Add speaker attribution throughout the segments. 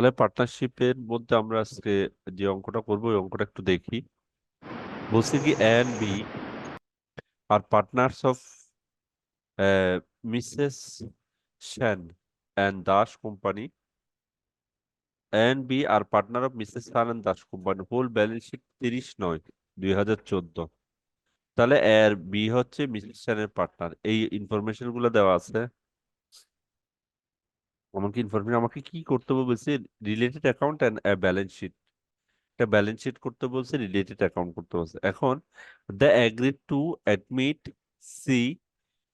Speaker 1: তাহলে পার্টনারশিপের মধ্যে আমরা আজকে যে অঙ্কটা করবো ওই অঙ্কটা একটু দেখি। বলছে কি A and B are partners of Mrs Sen and Das company. A and B are partner of Mrs Sen and Das company, whole balance sheet 30/9/2014। তাহলে এর বি হচ্ছে মিসেস সেনের পার্টনার, এই ইনফরমেশন গুলো দেওয়া আছে। আমাকে ইনফরমেশন আমাকে কি করতে হবে বলছে, related account and balance sheet. একটা ব্যালেন্স শিট করতে বলছে, রিলেটেড অ্যাকাউন্ট করতে বলছে। এখন they agreed to admit C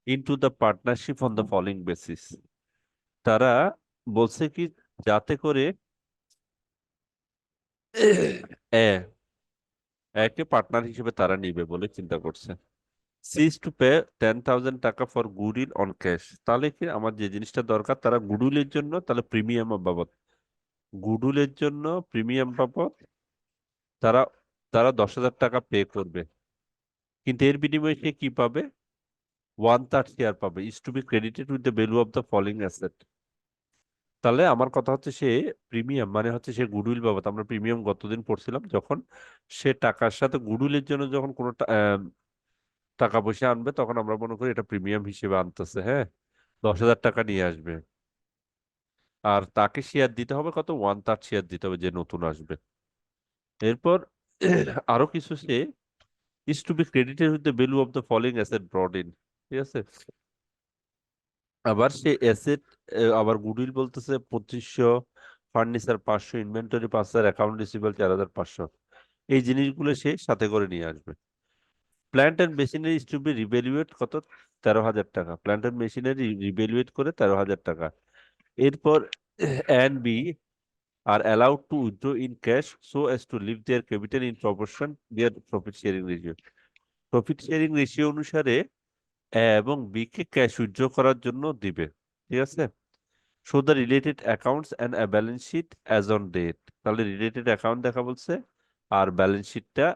Speaker 1: into the partnership on the following basis. তারা বলছে কি যাতে করে এ একে পার্টনার হিসেবে তারা নিবে বলে চিন্তা করছে। সি ইজ টু পে 10,000 টাকা ফর গুডউইল অন ক্যাশ। তাহলে কি আমার যে জিনিসটা দরকার তারা গুডউইলের জন্য, তাহলে প্রিমিয়াম বাবদ, গুডউইলের জন্য প্রিমিয়াম বাবদ তারা তারা 10,000 টাকা পে করবে। কিন্তু এর বিনিময়ে সে কি পাবে? 1/3 শেয়ার পাবে। Is to be credited with the value of the following asset. তাহলে আমার কথা হচ্ছে সে প্রিমিয়াম মানে হচ্ছে সে গুডউইল বাবদ, আমরা প্রিমিয়াম গতদিন পড়ছিলাম, যখন সে টাকার সাথে গুডউইলের জন্য যখন কোনো টাকা পয়সা আনবে তখন আমরা মনে করি এটা প্রিমিয়াম হিসেবে আনতেছে। হ্যাঁ, 10,000 টাকা নিয়ে আসবে আর তাকে শেয়ার দিতে হবে কত? 1/3 শেয়ার দিতে হবে যে নতুন আসবে। এরপর আরো কিছু she is to be credited with the value of the following asset brought in. ঠিক আছে, আবার সে অ্যাসেট, আবার গুডউইল বলতেছে 2500, ফার্নিচার 500, ইনভেন্টরি 5,000, অ্যাকাউন্ট রিসিভেবল 4,500। এই জিনিসগুলো সে সাথে করে নিয়ে আসবে। Plant and machinery is to be revaluate কত? 13,000 টাকা। প্ল্যান্ট অ্যান্ড মেশিনারি রিভ্যালুয়েট করে 13,000 টাকা। এরপর and B are allowed to withdraw in cash so as to leave their capital in proportion their profit sharing ratio. Profit sharing ratio অনুসারে A এবং B কে cash withdraw করার জন্য দিবে। ঠিক আছে, show the related accounts and balance sheet as on date. তাহলে related account দেখা বলছে আর ব্যালেন্স শিটটা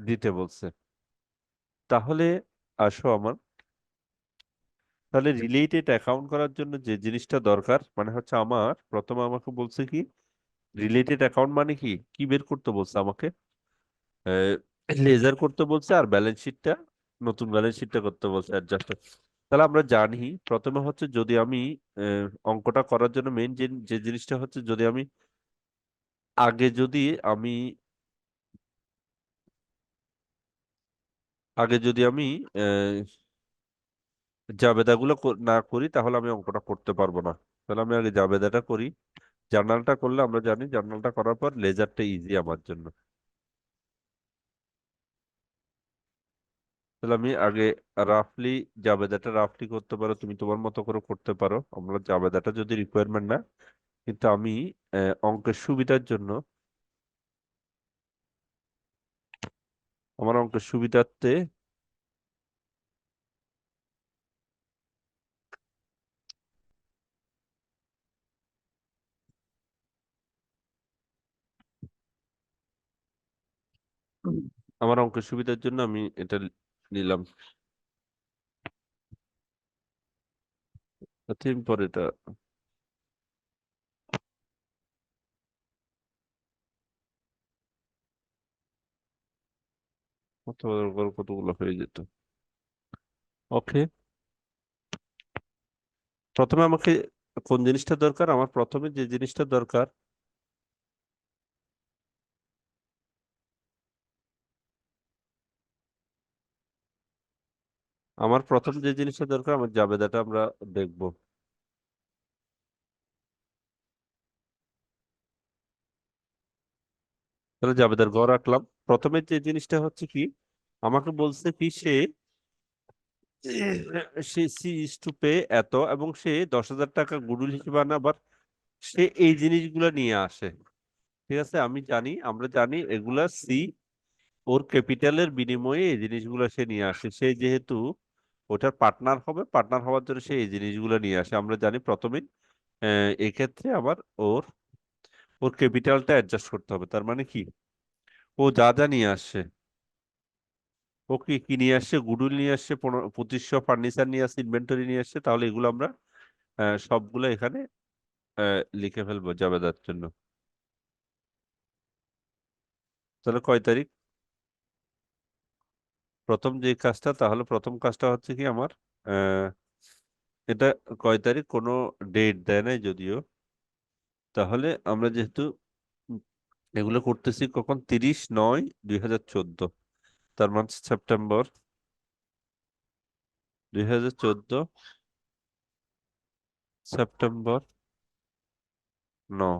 Speaker 1: দিতে বলছে। তাহলে আসো আমার, তাহলে রিলেটেড অ্যাকাউন্ট করার জন্য যে জিনিসটা দরকার মানে হচ্ছে আমার প্রথমে আমাকে বলছে কি রিলেটেড অ্যাকাউন্ট মানে কি কি বের করতে বলছে আমাকে? লেজার করতে বলছে আর ব্যালেন্স শিটটা, নতুন ব্যালেন্স শিটটা করতে বলছে অ্যাডজাস্ট। তাহলে আমরা জানি প্রথমে হচ্ছে যদি আমি অঙ্কটা করার জন্য মেইন যে যে জিনিসটা হচ্ছে, যদি আমি আগে যদি আমি আগে যদি আমি আহ, জাবেদাগুলো না করি তাহলে আমি অঙ্কটা করতে পারবো না। তাহলে আমি আগে জাবেদাটা করি। জার্নালটা করলে আমরা জানি জার্নালটা করার পর লেজারটা ইজি আমার জন্য। তাহলে আমি আগে রাফলি জাবেদাটা রাফলি করতে পারো, তুমি তোমার মতো করে করতে পারো। আমরা জাবেদাটা যদি রিকোয়ারমেন্ট না, কিন্তু আমি অঙ্কের সুবিধার জন্য, আমার অঙ্কের সুবিধার্থে আমার অঙ্কের সুবিধার জন্য আমি এটা নিলাম। পরে এটা কতগুলো হয়ে যেত। ওকে, প্রথমে আমাকে কোন জিনিসটা দরকার? আমার প্রথমে যে জিনিসটা দরকার, আমার প্রথম যে জিনিসটা দরকার আমার জাবেদাটা আমরা দেখবো। তাহলে জাবেদার ঘর রাখলাম। প্রথমে যে জিনিসটা হচ্ছে কি আমাকে বলছে কি সে সি ইজ টু পে এত এবং সে 10,000 টাকা গুডউইল হিসেবে আনে, আবার সে এই জিনিসগুলো নিয়ে আসে। ঠিক আছে, আমি জানি, আমরা জানি এগুলা সি ওর ক্যাপিটালের বিনিময়ে এই জিনিসগুলো সে নিয়ে আসে। সে যেহেতু ওটার পার্টনার হবে, পার্টনার হওয়ার জন্য সে এই জিনিসগুলো নিয়ে আসে। আমরা জানি প্রথমে এক্ষেত্রে আবার ওর ওর ক্যাপিটালটা অ্যাডজাস্ট করতে হবে। তার মানে কি ও যা যা নিয়ে আসছে, ও কি কি নিয়ে আসছে? গুডউইল নিয়ে আসছে, 2500, ফার্নিচার নিয়ে আসছে, ইনভেন্টরি নিয়ে আসছে। তাহলে এগুলো আমরা সবগুলো এখানে লিখে ফেলবো জাবেদার জন্য। তাহলে কয় তারিখ প্রথম যে কাজটা, তাহলে প্রথম কাজটা হচ্ছে কি আমার আহ, এটা কয় তারিখ কোনো ডেট দেয় নাই যদিও। তাহলে আমরা যেহেতু উম এগুলো করতেছি কখন, 30/9/2014, তার মানে সেপ্টেম্বর 2014, সেপ্টেম্বর 9।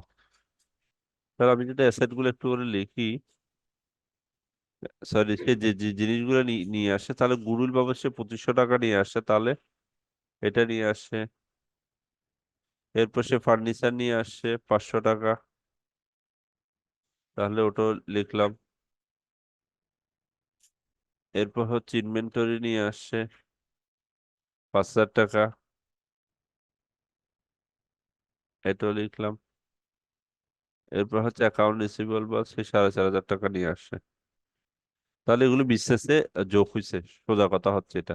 Speaker 1: তাহলে আমি যদি অ্যাসেট গুলো একটু করে লিখি, সরি, সে যে যে জিনিসগুলো নিয়ে আসে, তাহলে গুডউইল বাবদ সে 2500 টাকা নিয়ে আসে, তাহলে এটা নিয়ে আসে। এরপর সে ফার্নিচার নিয়ে আসে 500 টাকা, তাহলে ওটাও লিখলাম। এরপর হচ্ছে ইনভেন্টরি নিয়ে আসে 5000 টাকা, এটাও লিখলাম। এরপর হচ্ছে অ্যাকাউন্ট রিসিভেবল বা সে 4500 টাকা নিয়ে আসে। তাহলে এগুলো বিসনেসে যোগ হয়েছে, সোজা কথা হচ্ছে এটা।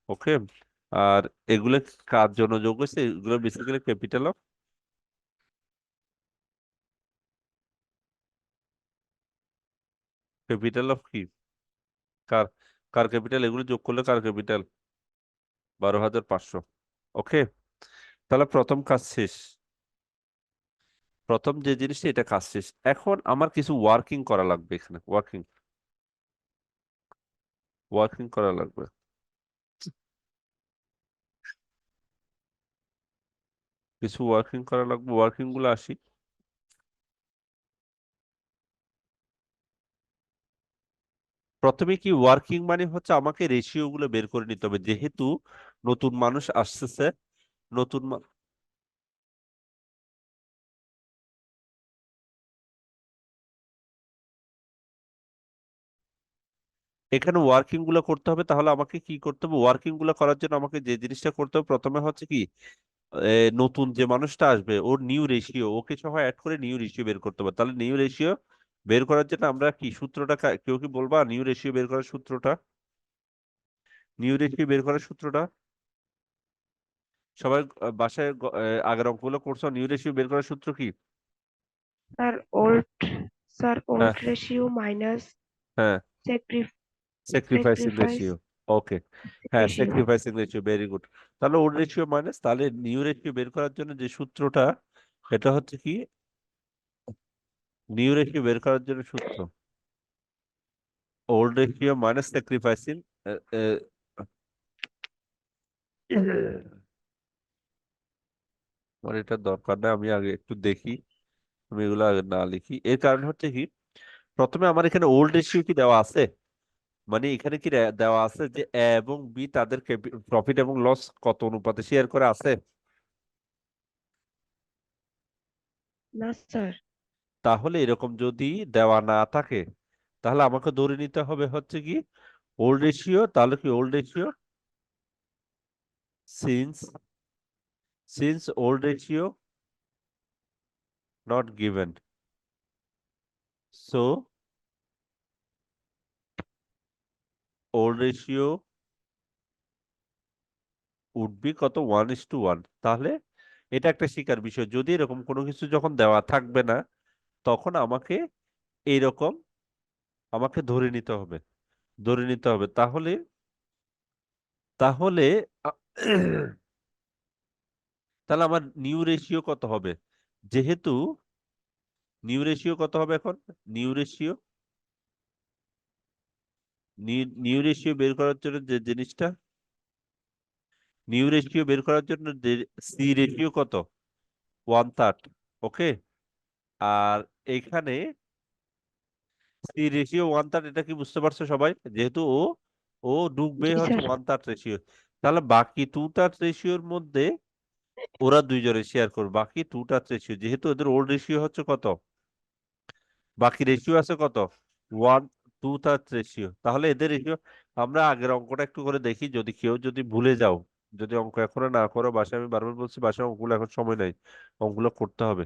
Speaker 1: ওকে। আর এগুলো কার জন্য যোগ হয়েছে, এগুলো বেসিক্যালি ক্যাপিটাল অফ কি, কার কার ক্যাপিটাল, এগুলো যোগ করলে কার ক্যাপিটাল 12,500। ওকে। তাহলে প্রথম কাজ শেষ, প্রথম যে জিনিসটা এটা কাজ শেষ। এখন আমার কিছু ওয়ার্কিং করা লাগবে, এখানে ওয়ার্কিং ওয়ার্কিং করা লাগবে। কিছু ওয়ার্কিং করা লাগবে, ওয়ার্কিং গুলো আসি। প্রথমে কি ওয়ার্কিং মানে হচ্ছে আমাকে রেশিও গুলো বের করে নিতে হবে, যেহেতু নতুন মানুষ আসতেছে। নতুন মা- এখানে ওয়ার্কিং গুলো করতে হবে, তাহলে আমাকে কি করতে হবে, ওয়ার্কিং গুলো করার জন্য আমাকে যে জিনিসটা করতে হবে প্রথমে হচ্ছে কি, নতুন যে মানুষটা আসবে ওর নিউ রেশিও, ওকে সহ অ্যাড করে নিউ রেশিও বের করতে হবে। তাহলে নিউ রেশিও বের করার জন্য আমরা কি সূত্রটা, কেউ কি বলবা নিউ রেশিও বের করার সূত্রটা? নিউ রেশিও বের করার সূত্রটা সবাই বাসায় আগের অঙ্কগুলো করছো, নিউ রেশিও বের করার সূত্র কি?
Speaker 2: স্যার ওল্ড স্যার
Speaker 1: হ্যাঁ,
Speaker 2: ওল্ড রেশিও মাইনাস
Speaker 1: হ্যাঁ, স্যাক্রিফাইসিং
Speaker 2: স্যাক্রিফাইস
Speaker 1: রেশিও। ওকে। হ্যাঁ,
Speaker 2: ratio.
Speaker 1: Sacrificing ratio, very good. তাহলে ওল্ড রেশিও মাইনাস, তাহলে নিউ রেশিও বের করার জন্য যে সূত্রটা, এটা হচ্ছে কি, নিউ রেশিও বের করার জন্য সূত্র ওল্ড রেশিও মাইনাস স্যাক্রিফাইসিং। আমার এটা দরকার না, আমি আগে একটু দেখি, আমি এগুলো আগে না লিখি। এর কারণ হচ্ছে কি, প্রথমে আমার এখানে ওল্ড রেশিও কি দেওয়া আছে, মানে এখানে কি দেওয়া আছে যে এ এবং বি তাদের প্রফিট এবং লস কত অনুপাতে শেয়ার করে আছে?
Speaker 2: না স্যার।
Speaker 1: তাহলে এরকম যদি দেওয়া না থাকে, তাহলে আমাকে ধরে নিতে হবে হচ্ছে কি ওল্ড রেশিও, তাহলে কি old ratio, since old ratio not given, so old ratio would be কত, 1:1। তাহলে এটা একটা শিকার বিষয়, যদি এরকম কোনো কিছু যখন দেওয়া থাকবে না, তখন এইরকম আমাকে ধরে নিতে হবে। তাহলে তাহলে আ- তাহলে আমার নিউ রেশিও কত হবে, যেহেতু নিউ রেশিও কত হবে এখন, নিউ রেশিও নিউ রেশিও বের করার জন্য যে জিনিসটা, নিউ রেশিও বের করার জন্য যে সি রেশিও কত, 1/3। ওকে। আর এখানে সি রেশিও 1/3, এটা কি বুঝতে পারছো সবাই, যেহেতু ও ও ঢুকবে
Speaker 2: জি
Speaker 1: হচ্ছে
Speaker 2: স্যার।
Speaker 1: 1/3 রেশিও। তাহলে বাকি 2/3 রেশিওর মধ্যে ওরা দুইজনে শেয়ার করবে, বাকি 2/3 রেশিও, যেহেতু ওদের ওল্ড রেশিও হচ্ছে কত, বাকি রেশিও আছে কত, 1/2 রেশিও। তাহলে এদের রেশিও, আমরা আগের অঙ্কটা একটু করে দেখি, যদি কেউ যদি ভুলে যাও, যদি অঙ্ক এখনো না করো বাসায়, আমি বারবার বলছি বাসায় অঙ্কগুলো এখন সময় নাই, অঙ্কগুলো করতে হবে।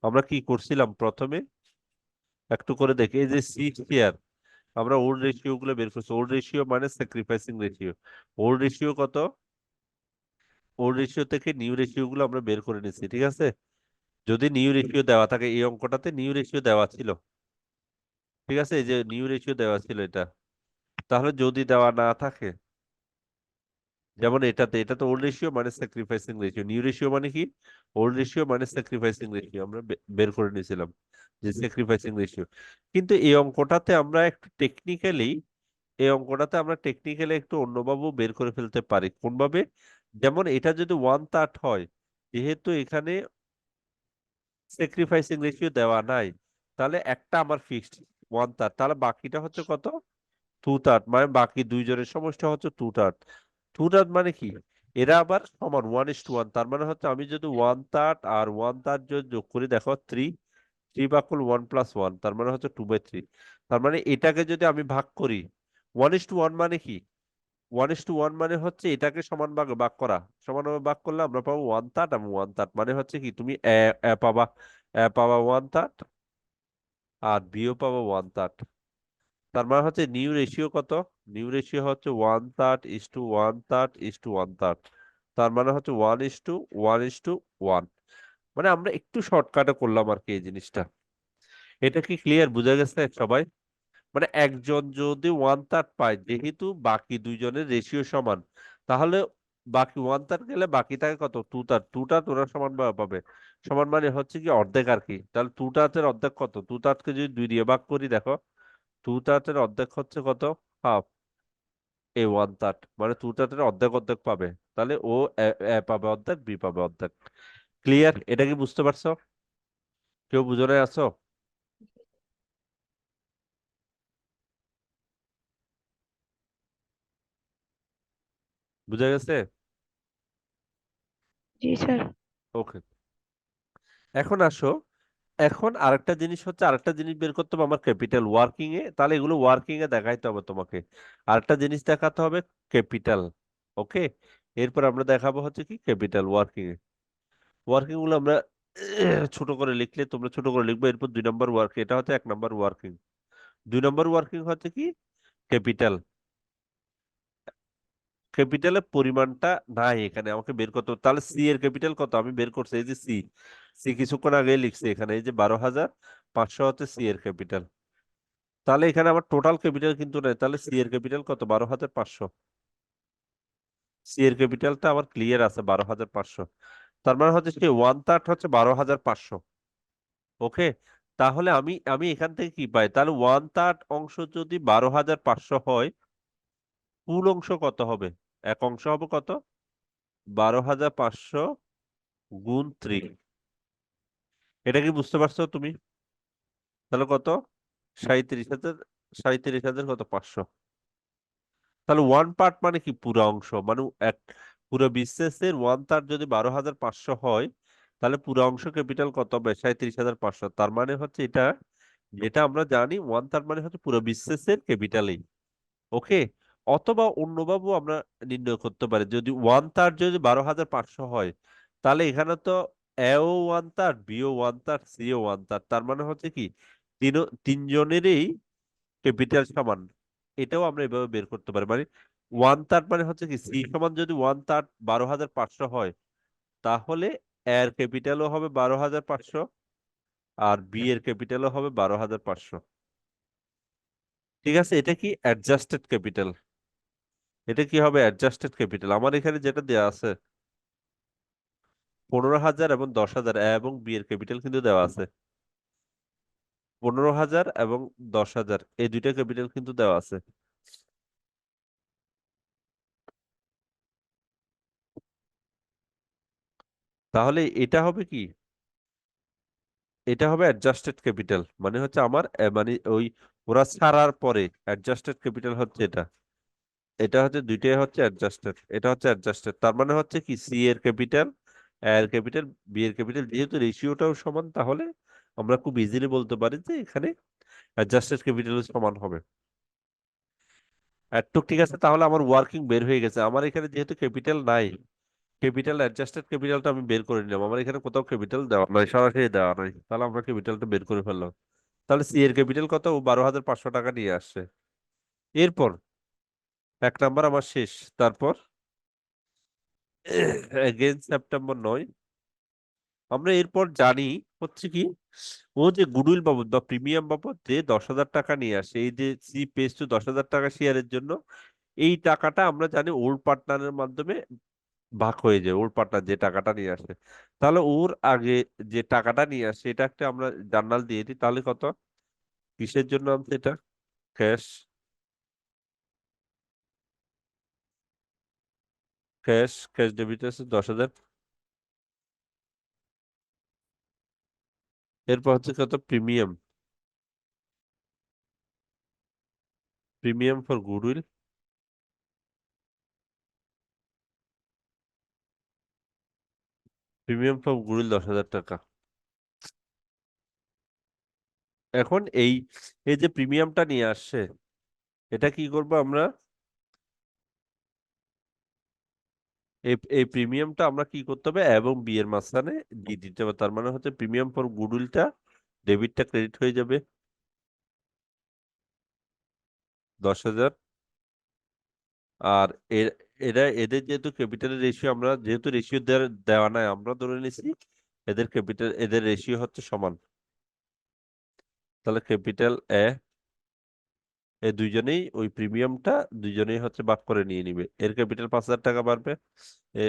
Speaker 1: আমরা কি করছিলাম প্রথমে একটু করে দেখি, এই যে 6 ইয়ার, আমরা ওল্ড রেশিও গুলো বের করছি, ওল্ড রেশিও মানে স্যাক্রিফাইসিং রেশিও। ওল্ড রেশিও কত, ওল্ড রেশিও থেকে নিউ রেশিও গুলো আমরা বের করে নিচ্ছি, ঠিক আছে। যদি নিউ রেশিও দেওয়া থাকে, এই অঙ্কটাতে নিউ রেশিও দেওয়া ছিল, ঠিক আছে, এই যে নিউ রেশিও দেওয়া ছিল এটা, তাহলে যদি দেওয়া না থাকে, যেমন এটাতে, এটা তো ওল্ড রেশিও মানে স্যাক্রিফাইসিং রেশিও, নিউ রেশিও মানে কি, ওল্ড রেশিও মানে স্যাক্রিফাইসিং রেশিও, আমরা বের করে নিয়েছিলাম যে স্যাক্রিফাইসিং রেশিও। কিন্তু এই অঙ্কটাতে আমরা একটু টেকনিক্যালি, এই অঙ্কটাতে আমরা টেকনিক্যালি একটু অন্যভাবে বের করে ফেলতে পারি। কোনভাবে? যেমন এটা যদি 1/3 হয়, যেহেতু এখানে স্যাক্রিফাইসিং রেশিও দেওয়া নাই, তাহলে একটা আমার ফিক্সড 1/3, তাহলে বাকিটা হচ্ছে কত, 2/3, মানে বাকি দুইজনের সমষ্টি হচ্ছে 2/3। 2/3 মানে কি, এরা আবার সমান 1:1, তার মানে হচ্ছে আমি যদি 1/3 আর 1/3 যদি যোগ করি, দেখো 3, 3 1 + 1, তার মানে হচ্ছে 2/3। তার মানে এটাকে যদি আমি ভাগ করি, 1:1 মানে কি, 1:1 মানে হচ্ছে এটাকে সমান ভাগে ভাগ করা, সমানভাবে ভাগ করলে আমরা পাবো 1/3 এবং 1/3, মানে হচ্ছে কি, তুমি পাবা, পাবা 1/3 আর বিও পাবা 1/3। তার মানে হচ্ছে নিউ রেশিও কত, নিউ রেশিও হচ্ছে 1/3:1/3:1/3, তার মানে হচ্ছে 1:1:1। মানে আমরা একটু শর্টকাটে করলাম আর কি এই জিনিসটা। এটা কি ক্লিয়ার, বুঝা গেছে সবাই? মানে একজন যদি 1/3 পায়, যেহেতু বাকি দুইজনের রেশিও সমান, তাহলে বাকি 1/3 গেলে বাকি থাকে কত, 2/3, 2/3 ওরা সমান ভাবে পাবে। সমান মানে হচ্ছে কি অর্ধেক আর কি, তাহলে 2/3 অর্ধেক কত, 2/3 কে যদি 2 দিয়ে ভাগ করি, দেখো 2/3 অর্ধেক হচ্ছে কত, হাফ, এ 1/3, মানে 2/3 অর্ধেক অর্ধেক পাবে। তাহলে ও এ পাবে অর্ধেক, বি পাবে অর্ধেক। ক্লিয়ার? এটা কি বুঝতে পারছো? কেউ বুঝে নাই আছো? বুঝে গেছে?
Speaker 2: जी सर।
Speaker 1: ওকে, এখন আসো, এখন আরেকটা জিনিস হচ্ছে, আরেকটা জিনিস বের করতে হবে আমার ক্যাপিটাল ওয়ার্কিং এ, তাহলে এগুলো ওয়ার্কিং এ দেখাইতে হবে তোমাকে। আরেকটা জিনিস দেখাতে হবে, ক্যাপিটাল। ওকে, এরপর আমরা দেখাবো হচ্ছে কি ক্যাপিটাল ওয়ার্কিং এ। ওয়ার্কিং গুলো আমরা ছোট করে লিখলে, তোমরা ছোট করে লিখবে, এরপর 2 নম্বর ওয়ার্কিং, এটা হচ্ছে 1 নম্বর ওয়ার্কিং। 2 নম্বর ওয়ার্কিং হচ্ছে কি ক্যাপিটাল। ক্যাপিটালের পরিমাণটা নাই এখানে, আমাকে বের করতে হবে। তাহলে সি এর ক্যাপিটাল কত আমি বের করছি, এই যে সি, সি কিছুক্ষণ আগে লিখছি এখানে, এই যে 12,500 হচ্ছে সি এর ক্যাপিটাল। তাহলে এখানে আমার টোটাল ক্যাপিটাল কিন্তু নাই, তাহলে সি এর ক্যাপিটাল কত, 12,500। সি এর ক্যাপিটালটা আমার ক্লিয়ার আছে 12,500, তার মানে হচ্ছে কি 1/3 হচ্ছে 12,500। ওকে, তাহলে আমি আমি এখান থেকে কি পাই, তাহলে 1/3 অংশ যদি 12,500 হয়, ফুল অংশ কত হবে, এক অংশ হবে কত, 12,500 গুণ 3। এটা কি বুঝতে পারছো তুমি? তাহলে কত, 37,000, 37,000 কত, 500। তাহলে 1/3 মানে কি, পুরো অংশ, মানে এক, পুরো বিসিএস এর 1/3 যদি 12,500 হয়, তাহলে পুরো অংশ ক্যাপিটাল কত হবে, 37,500। তার মানে হচ্ছে এটা, যেটা আমরা জানি 1/3 মানে হচ্ছে পুরো বিসিএস এর ক্যাপিটালই। ওকে, অথবা অন্যভাবেও আমরা নির্ণয় করতে পারি, যদি 1/3 যদি 12,500 হয়, তাহলে এখানে তো এও 1/3, বিও 1/3, সিও 1/3, তার মানে হচ্ছে কি তিনজনেরই ক্যাপিটাল সমান। এটাও আমরা এভাবে বের করতে পারি, মানে 1/3 মানে হচ্ছে কি, সি সমান যদি 1/3 12,500 হয়, তাহলে এর ক্যাপিটালও হবে 12,500, আর বি এর ক্যাপিটালও হবে 12,500। ঠিক আছে, এটা কি অ্যাডজাস্টেড ক্যাপিটাল, এটা কি হবে অ্যাডজাস্টেড ক্যাপিটাল। আমার এখানে যেটা দেওয়া আছে 15,000 এবং 10,000, এবং বি এর ক্যাপিটাল কিন্তু দেওয়া আছে 15,000 এবং 10,000, এই দুইটা ক্যাপিটাল কিন্তু দেওয়া আছে। তাহলে এটা হবে কি, এটা হবে অ্যাডজাস্টেড ক্যাপিটাল, মানে হচ্ছে আমার মানে ওই ওরা ছাড়ার পরে অ্যাডজাস্টেড ক্যাপিটাল হচ্ছে এটা, এটা হচ্ছে দুইটাই হচ্ছে অ্যাডজাস্টেড, এটা হচ্ছে অ্যাডজাস্টেড। তার মানে হচ্ছে কি, সি এর ক্যাপিটাল, এর ক্যাপিটাল, বি এর ক্যাপিটাল, যেহেতু রেশিওটাও সমান, তাহলে আমরা খুব ইজিলি বলতে পারি যে এখানে অ্যাডজাস্টেড ক্যাপিটাল সমান হবে। এতটুক ঠিক আছে, তাহলে আমার ওয়ার্কিং বের হয়ে গেছে। আমার এখানে যেহেতু ক্যাপিটাল নাই, ক্যাপিটাল অ্যাডজাস্টেড ক্যাপিটালটা আমি বের করে নিলাম, আমার এখানে কোথাও ক্যাপিটাল দেওয়া নাই, সরাসরি দেওয়া নাই, তাহলে আমরা ক্যাপিটালটা বের করে ফেললাম। তাহলে সি এর ক্যাপিটাল কত, ও 12,500 টাকা নিয়ে আসছে। এরপর 1 নাম্বার আমার শেষ। তারপর এগেইন সেপ্টেম্বর 9, আমরা এরপর জানি হচ্ছে কি, ও যে গুডউইল বাবদ বা প্রিমিয়াম বাবদ যে 10,000 টাকা নিয়ে আসে, এই যে সি পেজ টু 10,000 টাকা শেয়ারের জন্য, এই টাকাটা আমরা জানি ওল্ড পার্টনারের মাধ্যমে ভাগ হয়ে যায়। ওল্ড পার্টনার যে টাকাটা নিয়ে আসে, তাহলে ওর আগে যে টাকাটা নিয়ে আসে এটা একটা আমরা জার্নাল দিয়ে দিই, তাহলে কত, কিসের জন্য আনছে এটা, ক্যাশ, ক্যাশ ক্যাশ ডেবিট আছে 10,000। এরপর হচ্ছে কত, premium, premium for goodwill, premium for goodwill 10,000 টাকা। এখন এই এই যে প্রিমিয়ামটা নিয়ে আসছে, এটা কি করবো আমরা, এই প্রিমিয়ামটা আমরা কি করতে হবে এবং বি এর মাঝখানে দিয়ে দিতে হবে। তার মানে হচ্ছে প্রিমিয়াম ফর গুডউইলটা ডেবিটটা ক্রেডিট হয়ে যাবে 10,000। আর এদের যেহেতু ক্যাপিটালের রেশিও, আমরা যেহেতু রেশিও দেওয়া নাই, আমরা ধরে নিছি এদের ক্যাপিটাল, এদের রেশিও হচ্ছে সমান। তাহলে ক্যাপিটাল এ দুইজনেই ওই প্রিমিয়ামটা দুইজনেই হচ্ছে ভাগ করে নিয়ে নিবে। এর ক্যাপিটাল 5,000 টাকা বাড়বে, এ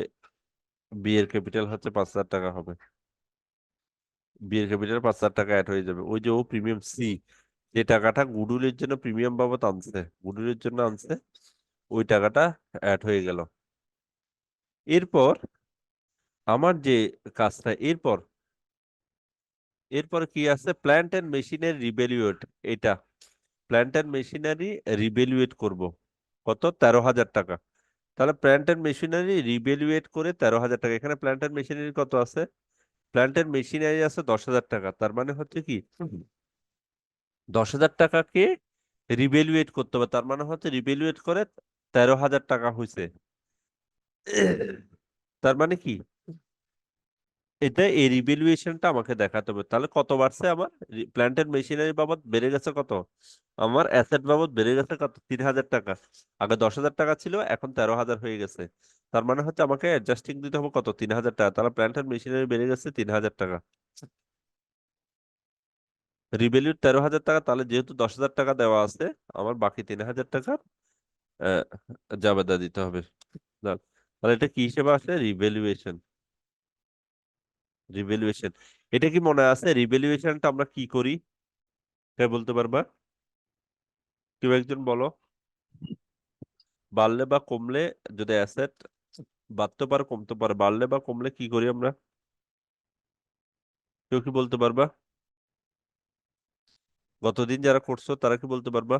Speaker 1: বি এর ক্যাপিটাল হচ্ছে 5,000 টাকা হবে, বি এর ক্যাপিটাল 5,000 টাকা অ্যাড হয়ে যাবে। ওই যে ও প্রিমিয়াম সি, যে টাকাটা গুডউইলের জন্য প্রিমিয়াম বাবদ আনছে, গুডউইলের জন্য আনছে, ওই টাকাটা অ্যাড হয়ে গেল। এরপর আমার যে কাজটা, এরপর এরপর কি আছে, প্ল্যান্ট এন্ড মেশিনারি রিভ্যালুয়েট, এটা প্ল্যান্ট এন্ড মেশিনারি রিভ্যালুয়েট করব, কত, 13,000 টাকা। তাহলে প্ল্যান্ট এন্ড মেশিনারি রিভ্যালুয়েট করে 13,000 টাকা। এখানে প্ল্যান্ট এন্ড মেশিনারি কত আছে, প্ল্যান্ট এন্ড মেশিনারি আছে 10,000 টাকা। তার মানে হচ্ছে কি, 10,000 টাকাকে রিভ্যালুয়েট করতে হবে, তার মানে হচ্ছে রিভ্যালুয়েট করে 13,000 টাকা হয়েছে। তার মানে কি, এটা এই রিভ্যালুয়েশনটা আমাকে দেখাতে হবে। তাহলে কত বাড়ছে আমার, প্ল্যান্ট এন্ড মেশিনারি বাবদ বেড়ে গেছে কত, আমার অ্যাসেট বাবদ বেড়ে গেছে কত, 3,000 টাকা। আগে 10,000 টাকা ছিল, এখন 13,000 হয়ে গেছে। তার মানে হচ্ছে আমাকে অ্যাডজাস্টিং দিতে হবে কত, 3,000 টাকা। তাহলে প্ল্যান্ট এন্ড মেশিনারি বেড়ে গেছে 3,000 টাকা, রিভ্যালুড 13,000 টাকা। তাহলে যেহেতু 10,000 টাকা দেওয়া আছে, আমার বাকি 3,000 টাকা জাবেদা দিতে হবে। যাক, তাহলে এটা কি হিসেবে আসে, রিভ্যালুয়েশন, রিভ্যালুয়েশন। এটা কি মনে আছে, রিভ্যালুয়েশনটা আমরা কি করি, কে বলতে পারবা, কেউ একজন বলো। বাড়লে বা কমলে, যদি অ্যাসেট বাড়তে পারে কমতে পারে, বাড়লে বা কমলে কি করি আমরা, কেউ কি বলতে পারবা, গতদিন যারা করছো তারা কি বলতে পারবা,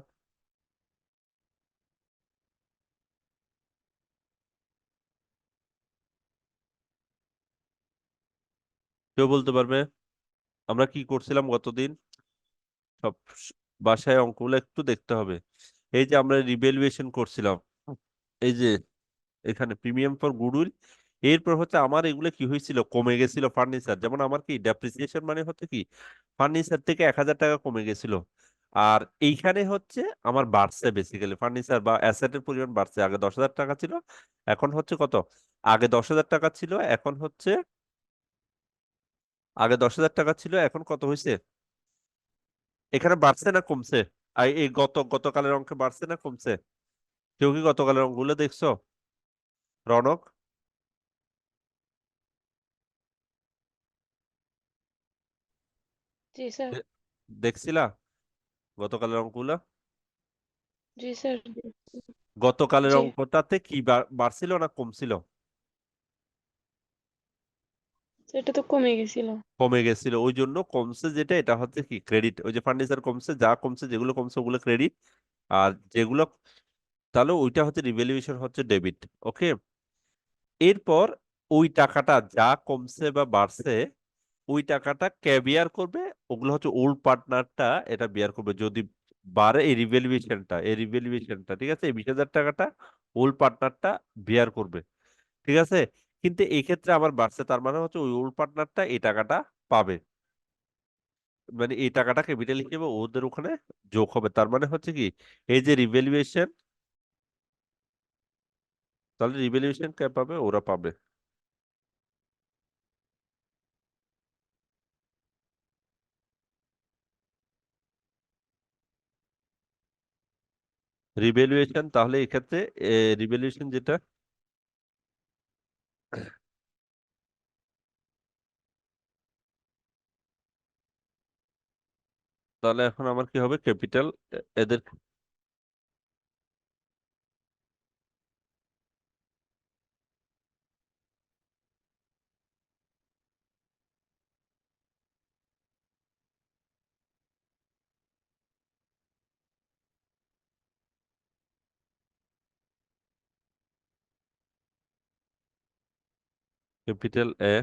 Speaker 1: কেউ বলতে পারবে, আমরা কি করছিলাম গতদিন, সব বাসায় অঙ্কগুলো একটু দেখতে হবে। এই যে আমরা রিভ্যালুয়েশন করছিলাম, এই যে এখানে প্রিমিয়াম ফর গুডউইল, এরপর হচ্ছে আমার এগুলো কি হয়েছিল, কমে গেছিল ফার্নিচার, যেমন আমার কি ডেপ্রিসিয়েশন মানে হচ্ছে কি, ফার্নিচার থেকে 1,000 টাকা কমে গেছিল। আর এইখানে হচ্ছে আমার বাড়ছে, বেসিক্যালি ফার্নিচার বা অ্যাসেটের পরিমাণ বাড়ছে। আগে 10,000 টাকা ছিল, এখন হচ্ছে কত, আগে 10,000 টাকা ছিল, এখন হচ্ছে, আগে 10,000 টাকা ছিল, এখন কত হয়েছে, এখানে বাড়ছে না কমছে, এই গতকালের অঙ্কে বাড়ছে না কমছে, কেউ কি গতকালের অঙ্কগুলো দেখছো, রনক,
Speaker 2: জি স্যার।
Speaker 1: দে- দেখছিলা গতকালের অঙ্কগুলো,
Speaker 2: জি স্যার।
Speaker 1: গতকালের
Speaker 2: জি,
Speaker 1: অঙ্কটাতে কি বাড়ছিল না কমছিল,
Speaker 2: এটা তো কমে গেছিল।
Speaker 1: কমে গেছিল, ওই জন্য কমছে যেটা, এটা হচ্ছে কি ক্রেডিট। ওই যে ফার্নিচার কমছে, যা কমছে, যেগুলো কমছে ওগুলো ক্রেডিট, আর যেগুলো, তাহলে ওইটা হচ্ছে রিভ্যালুয়েশন হচ্ছে ডেবিট। ওকে, এরপর ওই টাকাটা যা কমছে বা বাড়ছে, ওই টাকাটা কে বিয়ার করবে, ওগুলো হচ্ছে ওল্ড পার্টনারটা এটা বিয়ার করবে। যদি বাড়ে এই রিভ্যালুয়েশনটা ঠিক আছে, এই 20,000 টাকাটা ওল্ড পার্টনারটা বিয়ার করবে, ঠিক আছে। কিন্তু এই ক্ষেত্রে আমার বাড়ছে, তার মানে হচ্ছে ওই ওল্ড পার্টনারটা এই টাকাটা পাবে, মানে এই টাকাটা ক্যাপিটাল হিসেবে ওদের ওখানে যোগ হবে। তার মানে হচ্ছে কি, এই যে রিভ্যালুয়েশন, তাহলে রিভ্যালুয়েশন কে পাবে, ওরা পাবে। রিভ্যালুয়েশন, তাহলে এক্ষেত্রে রিভ্যালুয়েশন যেটা, তাহলে এখন আমার কি হবে, ক্যাপিটাল এদের ক্যাপিটাল এ,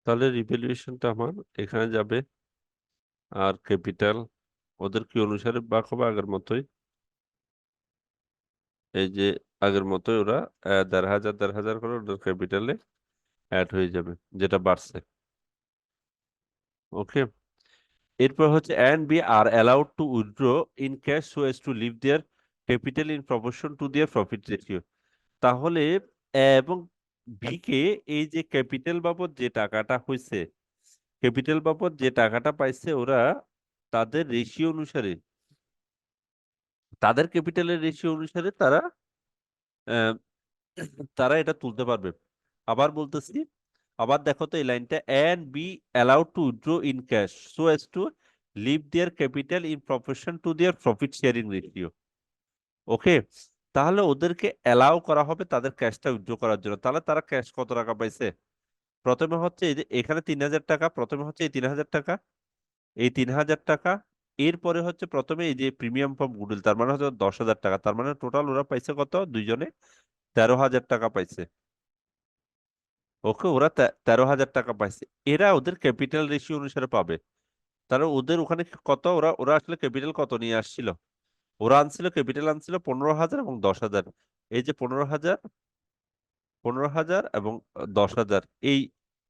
Speaker 1: তাহলে রিভ্যালুয়েশনটা আমার এখানে যাবে, আর ক্যাপিটাল ওদের কি অনুসারে বাক হবে আগের মতোই, এই যে আগের মতোই ওরা ১,৫০০ করে ওদের ক্যাপিটালে অ্যাড হয়ে যাবে, যেটা বাড়ছে। ওকে, এরপর হচ্ছে and B are allowed to withdraw in cash so as to leave their capital in proportion to their profit ratio. তাহলে এবং বি কে এই যে ক্যাপিটাল বাবদ যে টাকাটা হয়েছে, ক্যাপিটাল বাবদ যে টাকাটা পাইছে ওরা তাদের রেশিও অনুসারে, তাদের ক্যাপিটালের রেশিও অনুসারে তারা আহ, তারা এটা তুলতে পারবে। আবার বলতেছি, আবার দেখো তো এই লাইনটা, and B allowed to withdraw in cash so as to leave their capital in proportion to their profit sharing ratio. Okay, তাহলে ওদেরকে অ্যালাউ করা হবে তাদের ক্যাশটা উইথড্র করার জন্য। তাহলে তারা ক্যাশ কত টাকা পাইছে, প্রথমে হচ্ছে এই যে এখানে ৩,০০০ টাকা, প্রথমে হচ্ছে এই ৩,০০০ টাকা, এই ৩,০০০ টাকা, এরপরে হচ্ছে প্রথমে এই যে প্রিমিয়াম ফ্রম গুডউইল, তার মানে হচ্ছে ১০,০০০ টাকা, তার মানে টোটাল ওরা পাইছে কত, দুইজনে ১৩,০০০ টাকা পাইছে। ওকে, ওরা ১৩,০০০ টাকা পাইছে, এরা ওদের ক্যাপিটাল রেশিও অনুসারে পাবে। তাহলে ওদের ওখানে কত, ওরা ওরা আসলে ক্যাপিটাল কত নিয়ে আসছিল, ওরা আনছিল ক্যাপিটাল আনছিল ১৫,০০০ এবং ১০,০০০, এই যে ১৫,০০০, ১৫,০০০ এবং ১০,০০০, এই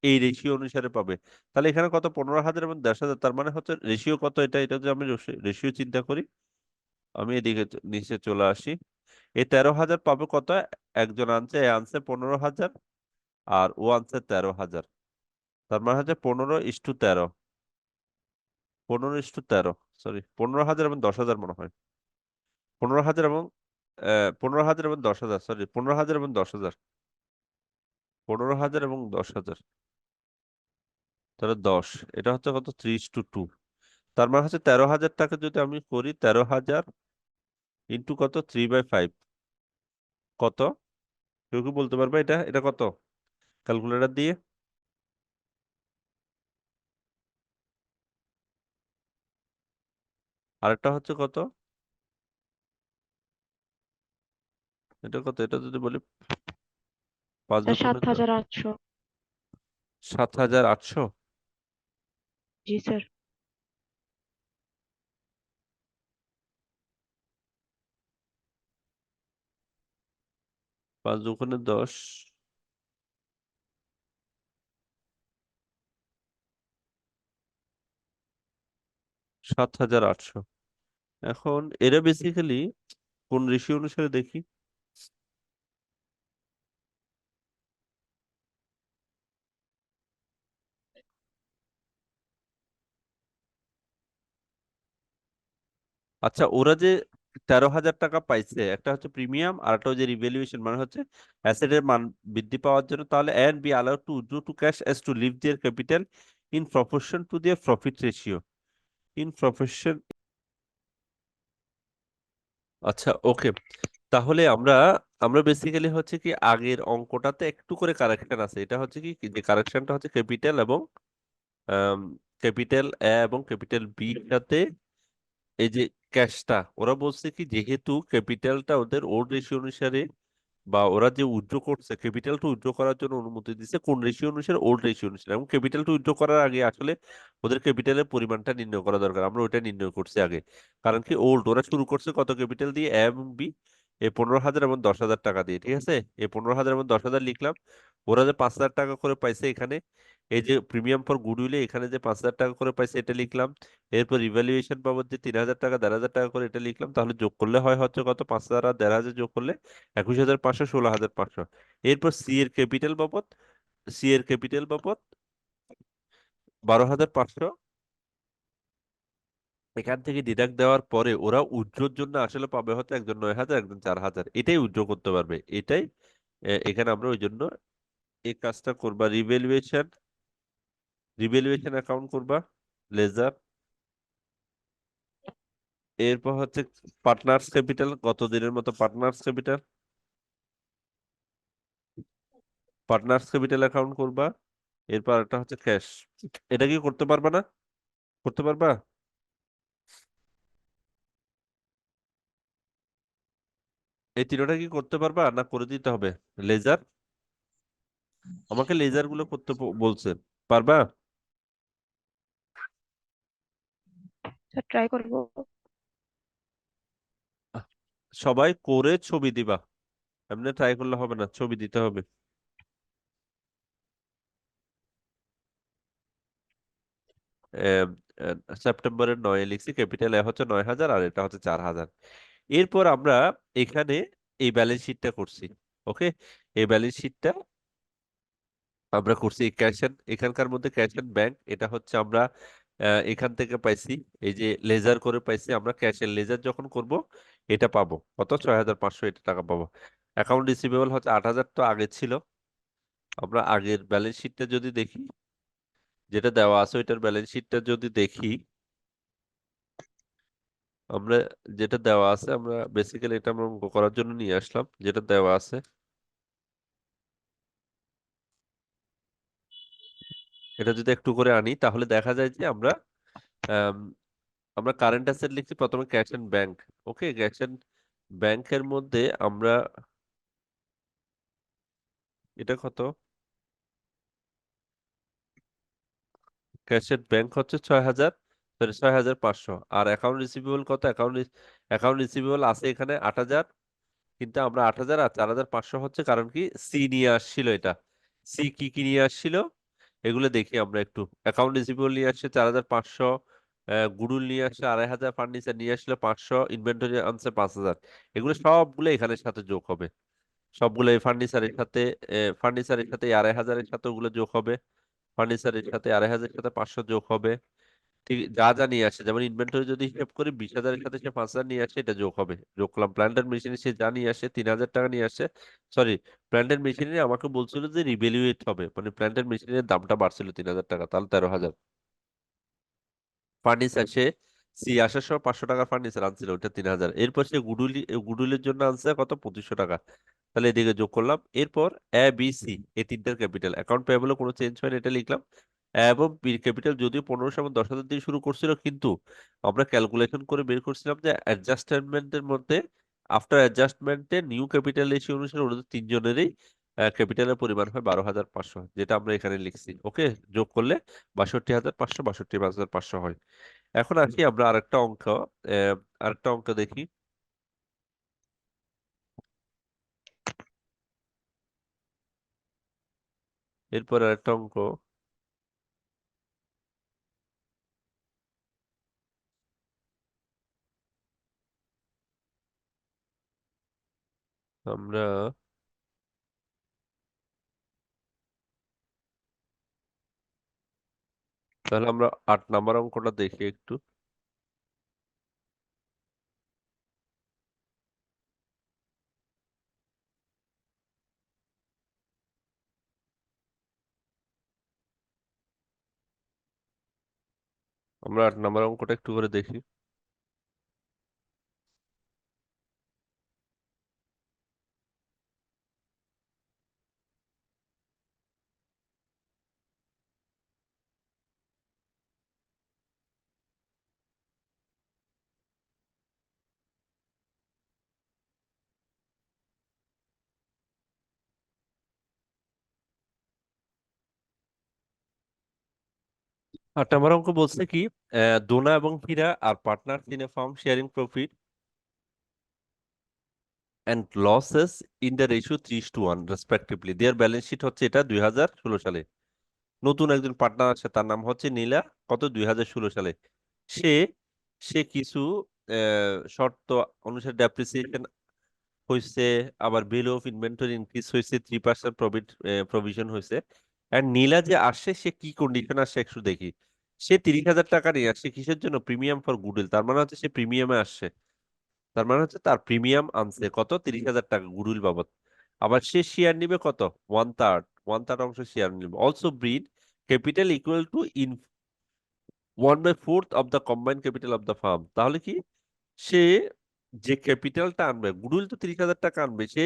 Speaker 1: এই রেশিও অনুসারে পাবে। তাহলে এখানে কত, ১৫,০০০ এবং ১০,০০০, তার মানে হচ্ছে রেশিও কত, এটা এটা যদি আমি রেশিও চিন্তা করি, আমি এদিকে নিচে চলে আসি, এই ১৩,০০০ পাবে কত, একজন আনছে, এ আনছে ১৫,০০০ আর ও আনছে ১৩,০০০, তার মানে হচ্ছে ১৫:১৩, ১৫:১৩, সরি ১৫,০০০ এবং ১০,০০০ মনে হয়, ১৫,০০০ এবং ১৫,০০০ এবং ১০,০০০, সরি ১৫,০০০ এবং ১০,০০০, ১৫,০০০ এবং ১০,০০০, তাহলে ১০, এটা হচ্ছে কত, ৩:২, তার মানে হচ্ছে ১৩,০০০ টাকা যদি আমি করি, ১৩,০০০ ইন্টু কত, 3/5, কত, কেউ কি বলতে পারবে এটা, এটা কত, ক্যালকুলেটর দিয়ে? আরেকটা হচ্ছে কত, এটা কত, এটা যদি বলি ৫
Speaker 2: স্যার
Speaker 1: দুগুণে
Speaker 2: ৭,৮০০।
Speaker 1: ৭,৮০০,
Speaker 2: জি স্যার।
Speaker 1: ৫ দুগুণে ১০, ৭,৮০০। এখন এরা বেসিক্যালি কোন রেশিও অনুসারে দেখি, আচ্ছা ওরা যে ১৩,০০০ টাকা পাইছে, একটা হচ্ছে প্রিমিয়াম আর একটা হচ্ছে রিভ্যালুয়েশন, মানে হচ্ছে অ্যাসেটের মান বৃদ্ধি পাওয়ার জন্য, তাহলে and B allowed to withdraw to cash as to leave their capital in proportion to their profit ratio, in proportion. আচ্ছা ওকে, তাহলে আমরা আমরা বেসিক্যালি হচ্ছে কি আগের অঙ্কটাতে একটু করে কারেকশন আছে, এটা হচ্ছে কি যে কারেকশনটা হচ্ছে ক্যাপিটাল এবং ক্যাপিটাল এ এবং ক্যাপিটাল বি সাথে এই যে ক্যাশটা, ওরা বলছে কি যেহেতু ক্যাপিটালটা ওদের ওল্ড রেশিও অনুসারে, বা ওরা যে উইথড্র করছে ক্যাপিটালটা উইথড্র করার জন্য অনুমতি দিচ্ছে কোন রেশিও অনুসারে, ওল্ড রেশিও অনুসারে, এবং ক্যাপিটালটা উইথড্র করার আগে আসলে ওদের ক্যাপিটালের পরিমাণটা নির্ণয় করা দরকার। আমরা ওইটা নির্ণয় করছি আগে, কারণ কি ওল্ড ওরা শুরু করছে কত ক্যাপিটাল দিয়ে, এ এবং বি, এই 15,000 এবং 10,000 টাকা দিয়ে, ঠিক আছে। এই 15,000 এবং 10,000 লিখলাম। ওরা যে 5,000 টাকা করে পাইছে এখানে, এই যে প্রিমিয়াম ফর গুডউইলে এখানে যে 5,000 টাকা করে পাইছে এটা লিখলাম। এরপর রিভ্যালুয়েশন বাবদ যে 3,000 টাকা 1,500 টাকা করে এটা লিখলাম। তাহলে যোগ করলে হয় হচ্ছে কত, 5,000 আর 1,500 যোগ করলে 21,500, 16,500। এরপর সি এর ক্যাপিটাল বাবদ 12,500। এখান থেকে ডিডাক্ট দেওয়ার পরে ওরা উজ্জ্বর জন্য আসলে পাবে হচ্ছে একজন 9,000, একজন 4,000, এটাই উজ্জ্বর করতে পারবে, এটাই এখানে আমরা ওই জন্য এই কাজটা করবা। রিভ্যালুয়েশন অ্যাকাউন্ট করবা, লেজার। এরপর হচ্ছে পার্টনার্স ক্যাপিটাল, গত দিনের মতো পার্টনার্স ক্যাপিটাল অ্যাকাউন্ট করবা। এরপর একটা হচ্ছে ক্যাশ। এটা কি করতে পারবা না? করতে পারবা? এই তিনটা কি করতে পারবা না করে দিতে হবে? লেজার, আমাকে লেজার গুলো করতে বলছে, পারবা?
Speaker 2: স্যার ট্রাই করবো।
Speaker 1: আহ, সবাই করে ছবি দিবা, এমনি ট্রাই করলে হবে না, ছবি দিতে হবে। এম, সেপ্টেম্বরের 9-এ লিখছি ক্যাপিটাল এ হচ্ছে 9,000 আর এটা হচ্ছে 4,000। এরপর আমরা এখানে এই ব্যালেন্স শিটটা করছি। ওকে, এই ব্যালেন্স শিটটা আমরা করছি। ক্যাশ এন্ড এখানকার মধ্যে ক্যাশ এন্ড ব্যাংক, এটা হচ্ছে আমরা এখান থেকে পাইছি, এই যে লেজার করে পাইছি আমরা। ক্যাশ এন্ড লেজার যখন করব এটা পাবো কত, 6,500 এটা টাকা পাবো। অ্যাকাউন্ট রিসিভেবল হচ্ছে 8,000, তো আগে ছিল। আমরা আগের ব্যালেন্স শিটটা যদি দেখি, যেটা দেওয়া আছে ওইটার ব্যালেন্স শিটটা যদি দেখি, আমরা যেটা দেওয়া আছে, আমরা বেসিক্যালি এটা আমরা অঙ্ক করার জন্য নিয়ে আসলাম যেটা দেওয়া আছে। এটা যদি একটু করে আনি তাহলে দেখা যায় যে আম, আমরা কারেন্ট অ্যাসেট লিখছি প্রথমে cash and bank. Okay, cash and ব্যাংকের মধ্যে আমরা এটা কত, ক্যাশ এন্ড ব্যাংক হচ্ছে 6,000, সরি 6,500। আর অ্যাকাউন্ট রিসিভেবল কত, অ্যাকাউন্ট রিসিভেবল আছে এখানে 8,000। কিন্তু আমরা 8,000 আর 4,500 হচ্ছে, কারণ কি সি নিয়ে আসছিল এটা। সি কি কি নিয়ে আসছিল এগুলো দেখি আমরা একটু। অ্যাকাউন্ট রিসিভেবল নিয়ে আসছে 4,500, গুডউইল নিয়ে আসছে 2,500, ফার্নিচার নিয়ে আসলে 500, ইনভেন্টরি আনছে 5,000। এগুলো সবগুলো এখানের সাথে যোগ হবে, সবগুলো এই ফার্নিচারের সাথে 2,500-এর সাথে ওগুলো যোগ হবে। ফার্নিচারের সাথে 2,500-এর সাথে 500 যোগ হবে। ঠিক যা যা নিয়ে আসে, যেমন ইনভেন্টরি যদি হিসাব করি 20,000-এর সাথে সে 5,000 নিয়ে আসে, এটা যোগ হবে। যোগ করলাম। প্ল্যান্ট এন্ড মেশিনারি সে যা নিয়ে আসে 3,000 টাকা নিয়ে আসে। সরি, প্ল্যান্ট এন্ড মেশিনারি আমাকে বলছিল যে রিভ্যালুয়েট হবে, মানে প্ল্যান্ট এন্ড মেশিনারির দামটা বাড়ছিল 3,000 টাকা, তাহলে 13,000। ফার্নিচার সে সি আসার সময় 500 টাকা ফার্নিচার আনছিল, ওটা 3,000। এরপর সে গুডউইলের জন্য আনছে কত, 2,500 টাকা। তাহলে এদিকে যোগ করলাম। এরপর এ বি সি এই তিনটার ক্যাপিটাল, অ্যাকাউন্ট পেয়েবল কোনো চেঞ্জ হয়নি, এটা লিখলাম। এবং বি ক্যাপিটাল যদিও 1500 এবং 10,000 দিয়ে শুরু করছিল, কিন্তু আমরা ক্যালকুলেশন করে বের করছিলাম যে অ্যাডজাস্টমেন্টের মধ্যে, আফটার অ্যাডজাস্টমেন্টে নিউ ক্যাপিটাল রেশিও অনুসারে ওদের তিনজনেরই ক্যাপিটালের পরিমাণ হয় 12,500, যেটা আমরা এখানে লিখছি। ওকে, যোগ করলে 62,500, 62,500 হয়। এখন আসি আমরা আরেকটা অঙ্ক দেখি। এরপর আরেকটা অঙ্ক আমরা, তাহলে আমরা 8 নাম্বার অঙ্কটা দেখি একটু। আমরা 8 নাম্বার অঙ্কটা একটু করে দেখি। নম্বর অঙ্ক বলছে কি, দোনা এবং Hira are partners in a firm sharing profit and losses in the ratio 3:1 respectively. Their balance sheet হচ্ছে এটা 2016 সালে। নতুন একজন পার্টনার আছে, তার নাম হচ্ছে নীলা, কত 2016 সালে। সে সে কিছু শর্ত অনুসারে ডেপ্রিসিয়েশন হয়েছে, আবার ভ্যালু অফ ইনভেন্টরি ইনক্রিজ হয়েছে, 3% প্রফিট প্রভিশন হয়েছে। আর নীলা যে আসছে, সে কি কন্ডিশন আসছে একটু দেখি। সে 30,000 টাকা নিয়ে আসছে কিসের জন্য? Premium for goodwill. তার মানে হচ্ছে সে প্রিমিয়ামে আসছে। তার মানে হচ্ছে তার প্রিমিয়াম আনছে কত? 30,000 টাকা গুডউইল বাবদ। আবার সে শেয়ার নিবে কত? 1/3। 1/3 অংশ শেয়ার নিবে। Also breed capital equal two in 1/4 of the combined capital of the farm. তাহলে কি, সে যে ক্যাপিটালটা আনবে, গুডউইল তো 30,000 টাকা আনবে, সে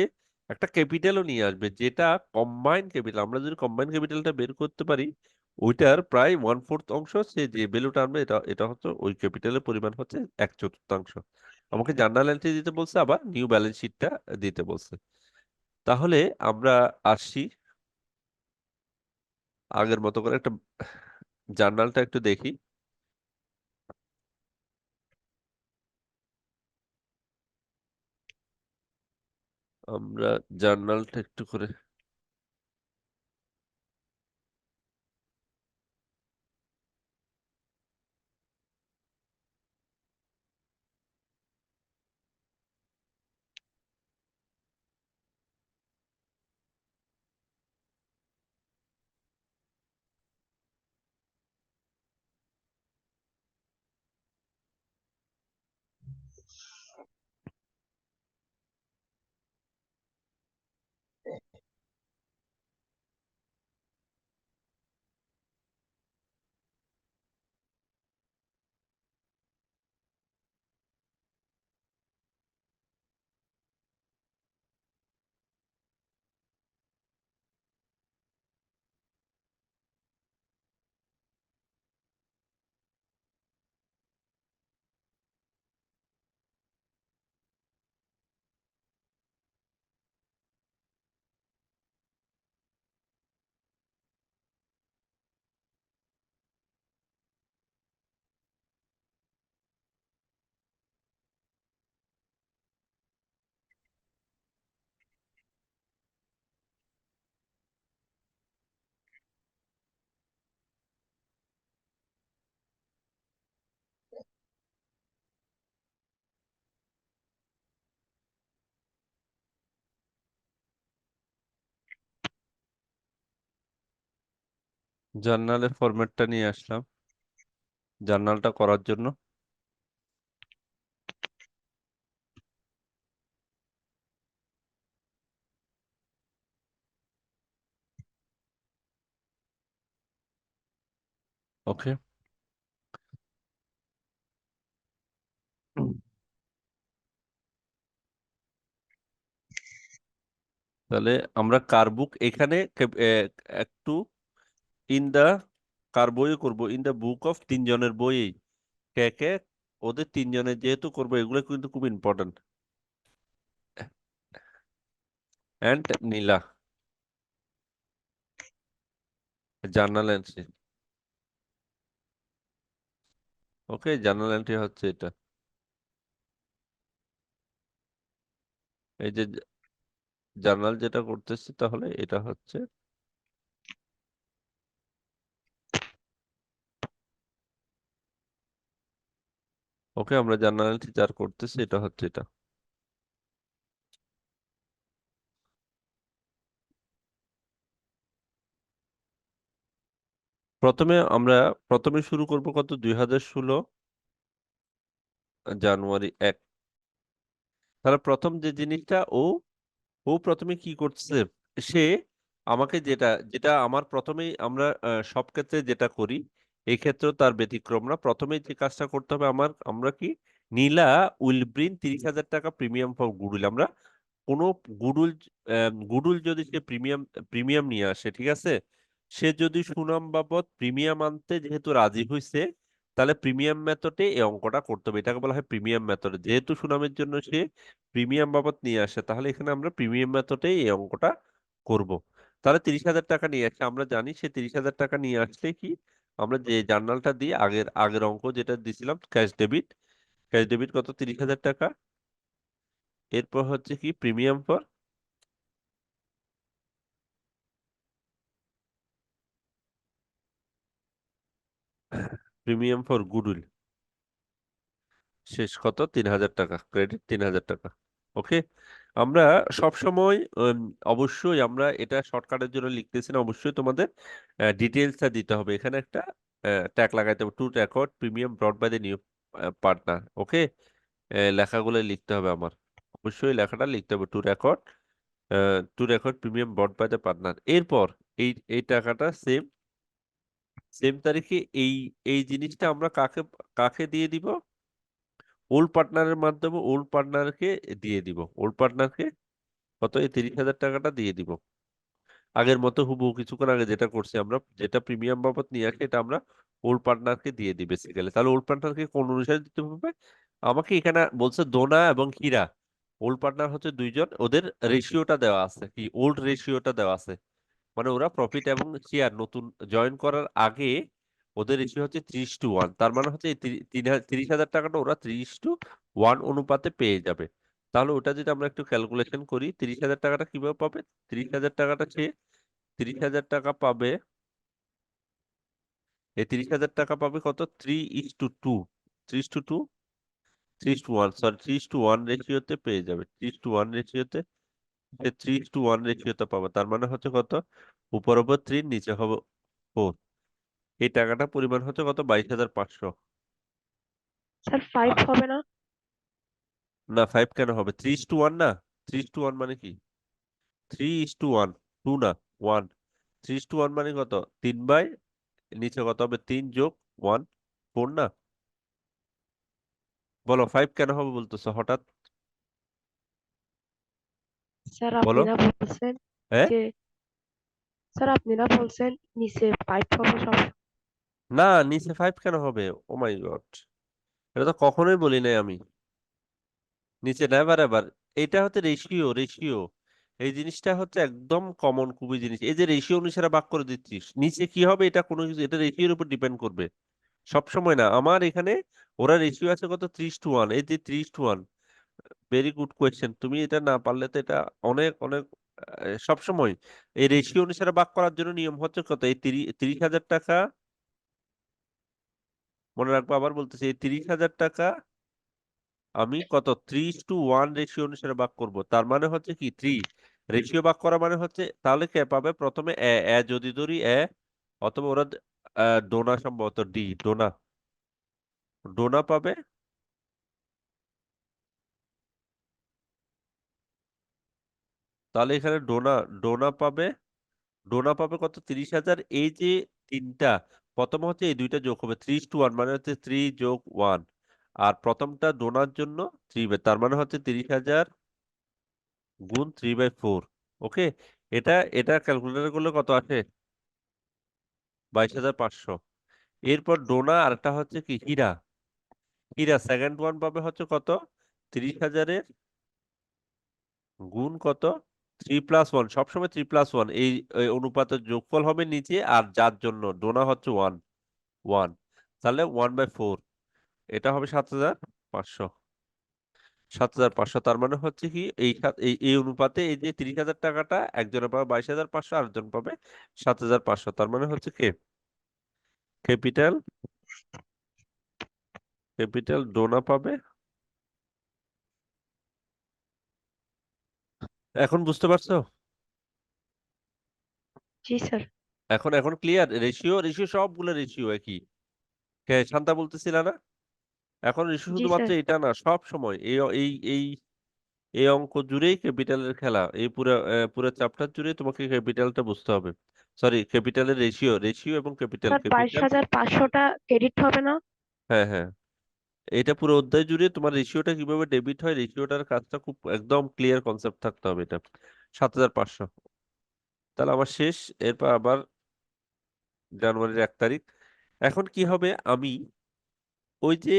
Speaker 1: একটা ক্যাপিটালও নিয়ে আসবে যেটা কম্বাইন্ড ক্যাপিটাল। আমরা যদি কম্বাইন্ড ক্যাপিটালটা বের করতে পারি, ওইটার প্রায় 1/4 অংশ সে যে ভ্যালুটা আনবে, এটা এটা হচ্ছে ওই ক্যাপিটালের পরিমাণ হচ্ছে 1/4। আমাকে জার্নাল এন্ট্রি দিতে বলছে, আবার নিউ ব্যালেন্স শিটটা দিতে বলছে। তাহলে আমরা আসি আগের মতো করে একটা জার্নালটা একটু দেখি। আমরা জার্নালটা একটু করে, জার্নালের ফরম্যাটটা নিয়ে আসলাম জার্নালটা করার জন্য। ওকে, তাহলে আমরা কারবুক এখানে একটু ইন দা কার বইও করবো, ইন দা বুক অফ তিনজনের বই। কে কে ওদের তিনজনের যেহেতু করবো, এগুলো কিন্তু খুব important. And Nila journal entry. Okay, journal entry হচ্ছে এটা। এই যে জার্নাল যেটা করতেছি, তাহলে এটা হচ্ছে। ওকে, আমরা জার্নাল এন্ট্রি যার করতেছি, এটা হচ্ছে এটা। আমরা প্রথমে শুরু করব কত? 2016 জানুয়ারি 1। তাহলে প্রথম যে জিনিসটা, ও ও প্রথমে কি করছে, সে আমাকে যেটা যেটা আমার প্রথমেই আমরা সব ক্ষেত্রে যেটা করি, এই ক্ষেত্রেও তার ব্যতিক্রম না। প্রথমেই যে কাজটা করতে হবে, আমরা কি, নীলা উইল ব্রিং 30,000 টাকা প্রিমিয়াম ফর গুডউইল। আমরা কোনো গুডউইল গুডউইল যদি সে প্রিমিয়াম প্রিমিয়াম নিয়ে আসে, ঠিক আছে, সে যদি সুনাম বাবদ প্রিমিয়াম আনতে যেহেতু রাজি হয়েছে, তাহলে প্রিমিয়াম মেথডে এই অঙ্কটা করতে হবে। এটাকে বলা হয় প্রিমিয়াম মেথড। যেহেতু সুনামের জন্য সে প্রিমিয়াম বাবদ নিয়ে আসে, তাহলে এখানে আমরা প্রিমিয়াম মেথডে এই অঙ্কটা করব। তাহলে 30,000 টাকা নিয়ে আসছে, আমরা জানি সে 30,000 টাকা নিয়ে আসলে কি আমরা যে জার্নালটা দিই আগের আগের অঙ্ক যেটা দিছিলাম ক্যাশ ডেবিট কত 30,000 টাকা। এরপর হচ্ছে কি প্রিমিয়াম ফর গুডউইল শেষ কত 3,000 টাকা, ক্রেডিট 3,000 টাকা। ওকে। আমরা সব সময় অবশ্যই আমরা এটা শর্টকাটের জন্য লিখতেছি না, অবশ্যই তোমাদের ডিটেলসটা দিতে হবে। এখানে একটা ট্যাগ লাগাইতে হবে, to record premium brought by the new partner. Okay. লেখাগুলো লিখতে হবে আমার, অবশ্যই লেখাটা লিখতে হবে, to record premium brought by the partner. এরপর এই এই টাকাটা সেম সেম তারিখে এই এই জিনিসটা আমরা কাকে কাকে দিয়ে দিব? ওল্ড পার্টনারের মাধ্যমে ওল্ড পার্টনারকে দিয়ে দিব। ওল্ড পার্টনারকে কত, এই 30,000 টাকাটা দিয়ে দিব। আগের মতো হুবহু কিছুক্ষণ আগে যেটা করছি আমরা, যেটা প্রিমিয়াম বাবদ নিয়ে আসি, এটা আমরা ওল্ড পার্টনারকে দিয়ে দিই বেসিক্যালি। তাহলে ওল্ড পার্টনারকে কোন অনুসারে দিতে হবে? আমাকে এখানে বলছে দোনা এবং হীরা, ওল্ড পার্টনার হচ্ছে দুইজন, ওদের রেশিওটা দেওয়া আছে, কি ওল্ড রেশিওটা দেওয়া আছে। মানে ওরা প্রফিট এবং শেয়ার নতুন জয়েন করার আগে ওদের রেশিও হচ্ছে 30:1। তার মানে হচ্ছে এই 30,000 টাকাটা ওরা 30:1 অনুপাতে পেয়ে যাবে। তাহলে ওটা যদি আমরা একটু ক্যালকুলেশন করি, 30,000 টাকাটা কিভাবে পাবে? 30,000 টাকাটা সে 30,000 টাকা পাবে, এই 30,000 টাকা পাবে কত, 3:2, 3:2, 3:1, সরি 3:1 রেশিওতে পেয়ে যাবে। 3:1 রেশিওতে, 3:1 রেশিওতে পাবে। তার মানে হচ্ছে কত, উপর উপর 3, নিচে হবে 4। এই টাকাটা পরিমাণ হচ্ছে কত, 22,500।
Speaker 2: স্যার 5 হবে না?
Speaker 1: না 5 কেন হবে, 3:1 না। 3:1 মানে কি, 3:1, 2 না, 1। 3:1 মানে কত, 3 বাই, নিচে কত হবে, 3 যোগ 1, 4 না। বলো 5 কেন হবে বলতেছো হঠাৎ?
Speaker 2: স্যার আপনি
Speaker 1: বলো।
Speaker 2: না বলছেন
Speaker 1: হ্যাঁ,
Speaker 2: যে স্যার আপনি না বলছেন নিচে 5 হবে সব।
Speaker 1: না নিচে 5 কেন হবে? ও মাই গড, এটা তো কখনোই বলি নাই আমি। নিচে নেভার এভার। এটা হচ্ছে রেশিও। এই জিনিসটা হচ্ছে একদম কমন খুবই জিনিস, এই যে রেশিও অনুসারে ভাগ করে দিচ্ছিস, নিচে কি হবে এটা কোনো কিছু, এটা রেশিওর উপর ডিপেন্ড করবে সব সময় না। আমার এখানে ওরা রেশিও আছে কত, 3:1, এই যে 3:1। ভেরি গুড কোয়েশ্চেন, তুমি এটা না পারলে তো এটা অনেক অনেক সব সময় এই রেশিও অনুসারে ভাগ করার জন্য নিয়ম হচ্ছে কত, এই 30,000 টাকা, মনে রাখবো আবার বলতেছি, এই 30,000 টাকা আমি কত, 3:1 রেশিও অনুসারে ভাগ করব। তার মানে হচ্ছে কি, 3 রেশিও ভাগ করা মানে হচ্ছে, তাহলে কে পাবে প্রথমে, এ এ যদি ধরি এ, অথবা ওরা ডোনা, সম্ভবত ডি, ডোনা, ডোনা পাবে। তাহলে এখানে ডোনা, ডোনা পাবে, ডোনা পাবে কত, 30,000। এই যে তিনটা, প্রথম হচ্ছে এই দুইটা যোগ হবে, 3:1 মানে হচ্ছে 3+1। আর প্রথমটা ডোনার জন্য 3, তার মানে হচ্ছে 30,000 গুণ 3/4। ওকে। এটা এটা ক্যালকুলেটর করলে কত আসে, 22,500। এরপর ডোনা, আরেকটা হচ্ছে কি হীরা, হীরা সেকেন্ড ওয়ান পাবে হচ্ছে কত, 30,000-এর গুণ কত, 3+1, সবসময় 3+1, এই অনুপাতের যোগফল হবে নিচে, আর যার জন্য ডোনা হচ্ছে 1, তাহলে 1/4, এটা হবে 7,500। 7,500, তার মানে হচ্ছে কি, এই অনুপাতে এই যে 30,000 টাকাটা একজনের পাবে 22,500, আরেকজন পাবে 7,500। তার মানে হচ্ছে কে, ক্যাপিটাল ক্যাপিটাল ডোনা পাবে। এখন বুঝতে পারছো?
Speaker 2: জি স্যার।
Speaker 1: এখন এখন ক্লিয়ার? রেশিও সবগুলো রেশিও একই। হ্যাঁ, শান্তা বলতেছিল না? এখন রেশিও
Speaker 2: জি
Speaker 1: শুধুমাত্র
Speaker 2: স্যার।
Speaker 1: এটা না, সব সময় এই এই এই এই অঙ্ক জুড়েই ক্যাপিটালের খেলা, এই পুরো চ্যাপ্টার জুড়ে তোমাকে ক্যাপিটালটা বুঝতে হবে। সরি, ক্যাপিটালের রেশিও এবং ক্যাপিটাল
Speaker 2: স্যার
Speaker 1: ক্যাপিটাল
Speaker 2: 22,500টা ক্রেডিট হবে না?
Speaker 1: হ্যাঁ, হ্যাঁ। এটা পুরো অধ্যায় জুড়ে তোমার রেশিওটা কিভাবে ডেবিট হয়, রেশিওটার কাজটা খুব একদম ক্লিয়ার কনসেপ্ট থাকতে হবে এটা। 7,500। তাহলে আমার শেষ। এরপর আবার জানুয়ারির 1 তারিখ। এখন কি হবে, আমি ওই যে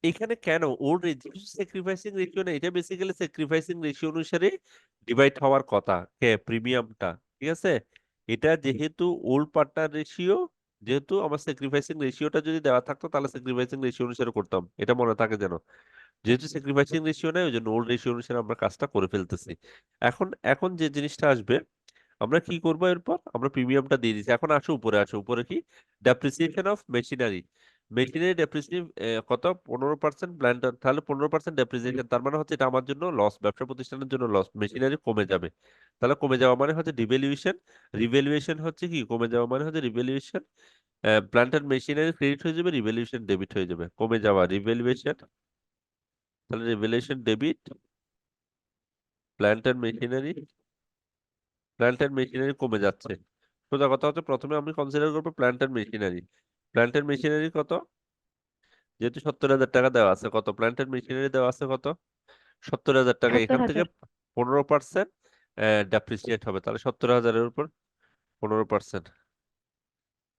Speaker 1: এখানে কেন ওল্ড রেশিও, স্যাক্রিফাইসিং রেশিও না, এটা বেসিক্যালি স্যাক্রিফাইসিং রেশিও অনুসারে ডিভাইড হওয়ার কথা, কে প্রিমিয়ামটা। ঠিক আছে। এটা যেহেতু ওল্ড পার্টনার রেশিও, যেহেতু আমার স্যাক্রিফাইসিং রেশিওটা যদি দেওয়া থাকতো তাহলে স্যাক্রিফাইসিং রেশিও অনুসারে করতাম, এটা মনে থাকে যেন। যেহেতু স্যাক্রিফাইসিং রেশিও নেই, ওই জন্য ওল্ড রেশিও অনুসারে আমরা কাজটা করে ফেলতেছি। এখন এখন যে জিনিসটা আসবে, আমরা কি করবো এরপর, আমরা প্রিমিয়ামটা দিয়ে দিচ্ছি। এখন আসো উপরে, আসো উপরে, কি depreciation of machinery. Machinery depreciation কত, 15%। প্ল্যান্ট, তাহলে 15% ডেপ্রিসিয়েশন, তার মানে হচ্ছে এটা আমার জন্য লস, ব্যবসা প্রতিষ্ঠানের জন্য লস, মেশিনারি কমে যাবে। তাহলে কমে যাওয়া মানে হচ্ছে ডিভ্যালুয়েশন, রিভ্যালুয়েশন হচ্ছে কি, কমে যাওয়া মানে হচ্ছে revaluation. Plant and machinery credit হয়ে যাবে, রিভ্যালুয়েশন ডেবিট হয়ে যাবে, কমে যাওয়া রিভ্যালুয়েশন। তাহলে revaluation debit, plant and machinery, plant and machinery কমে যাচ্ছে। সোজা কথা হচ্ছে প্রথমে আমি কনসিডার করবো plant and machinery. Plant and machinery কত, যেহেতু 70,000 টাকা দেওয়া আছে, কত প্ল্যান্ট এন্ড মেশিনারি দেওয়া আছে কত, 70,000 টাকা।
Speaker 2: সত্তর
Speaker 1: এখান থেকে
Speaker 2: হাজার
Speaker 1: 15% ডেপ্রিসিয়েট হবে, তাহলে 70,000-এর উপর 15%,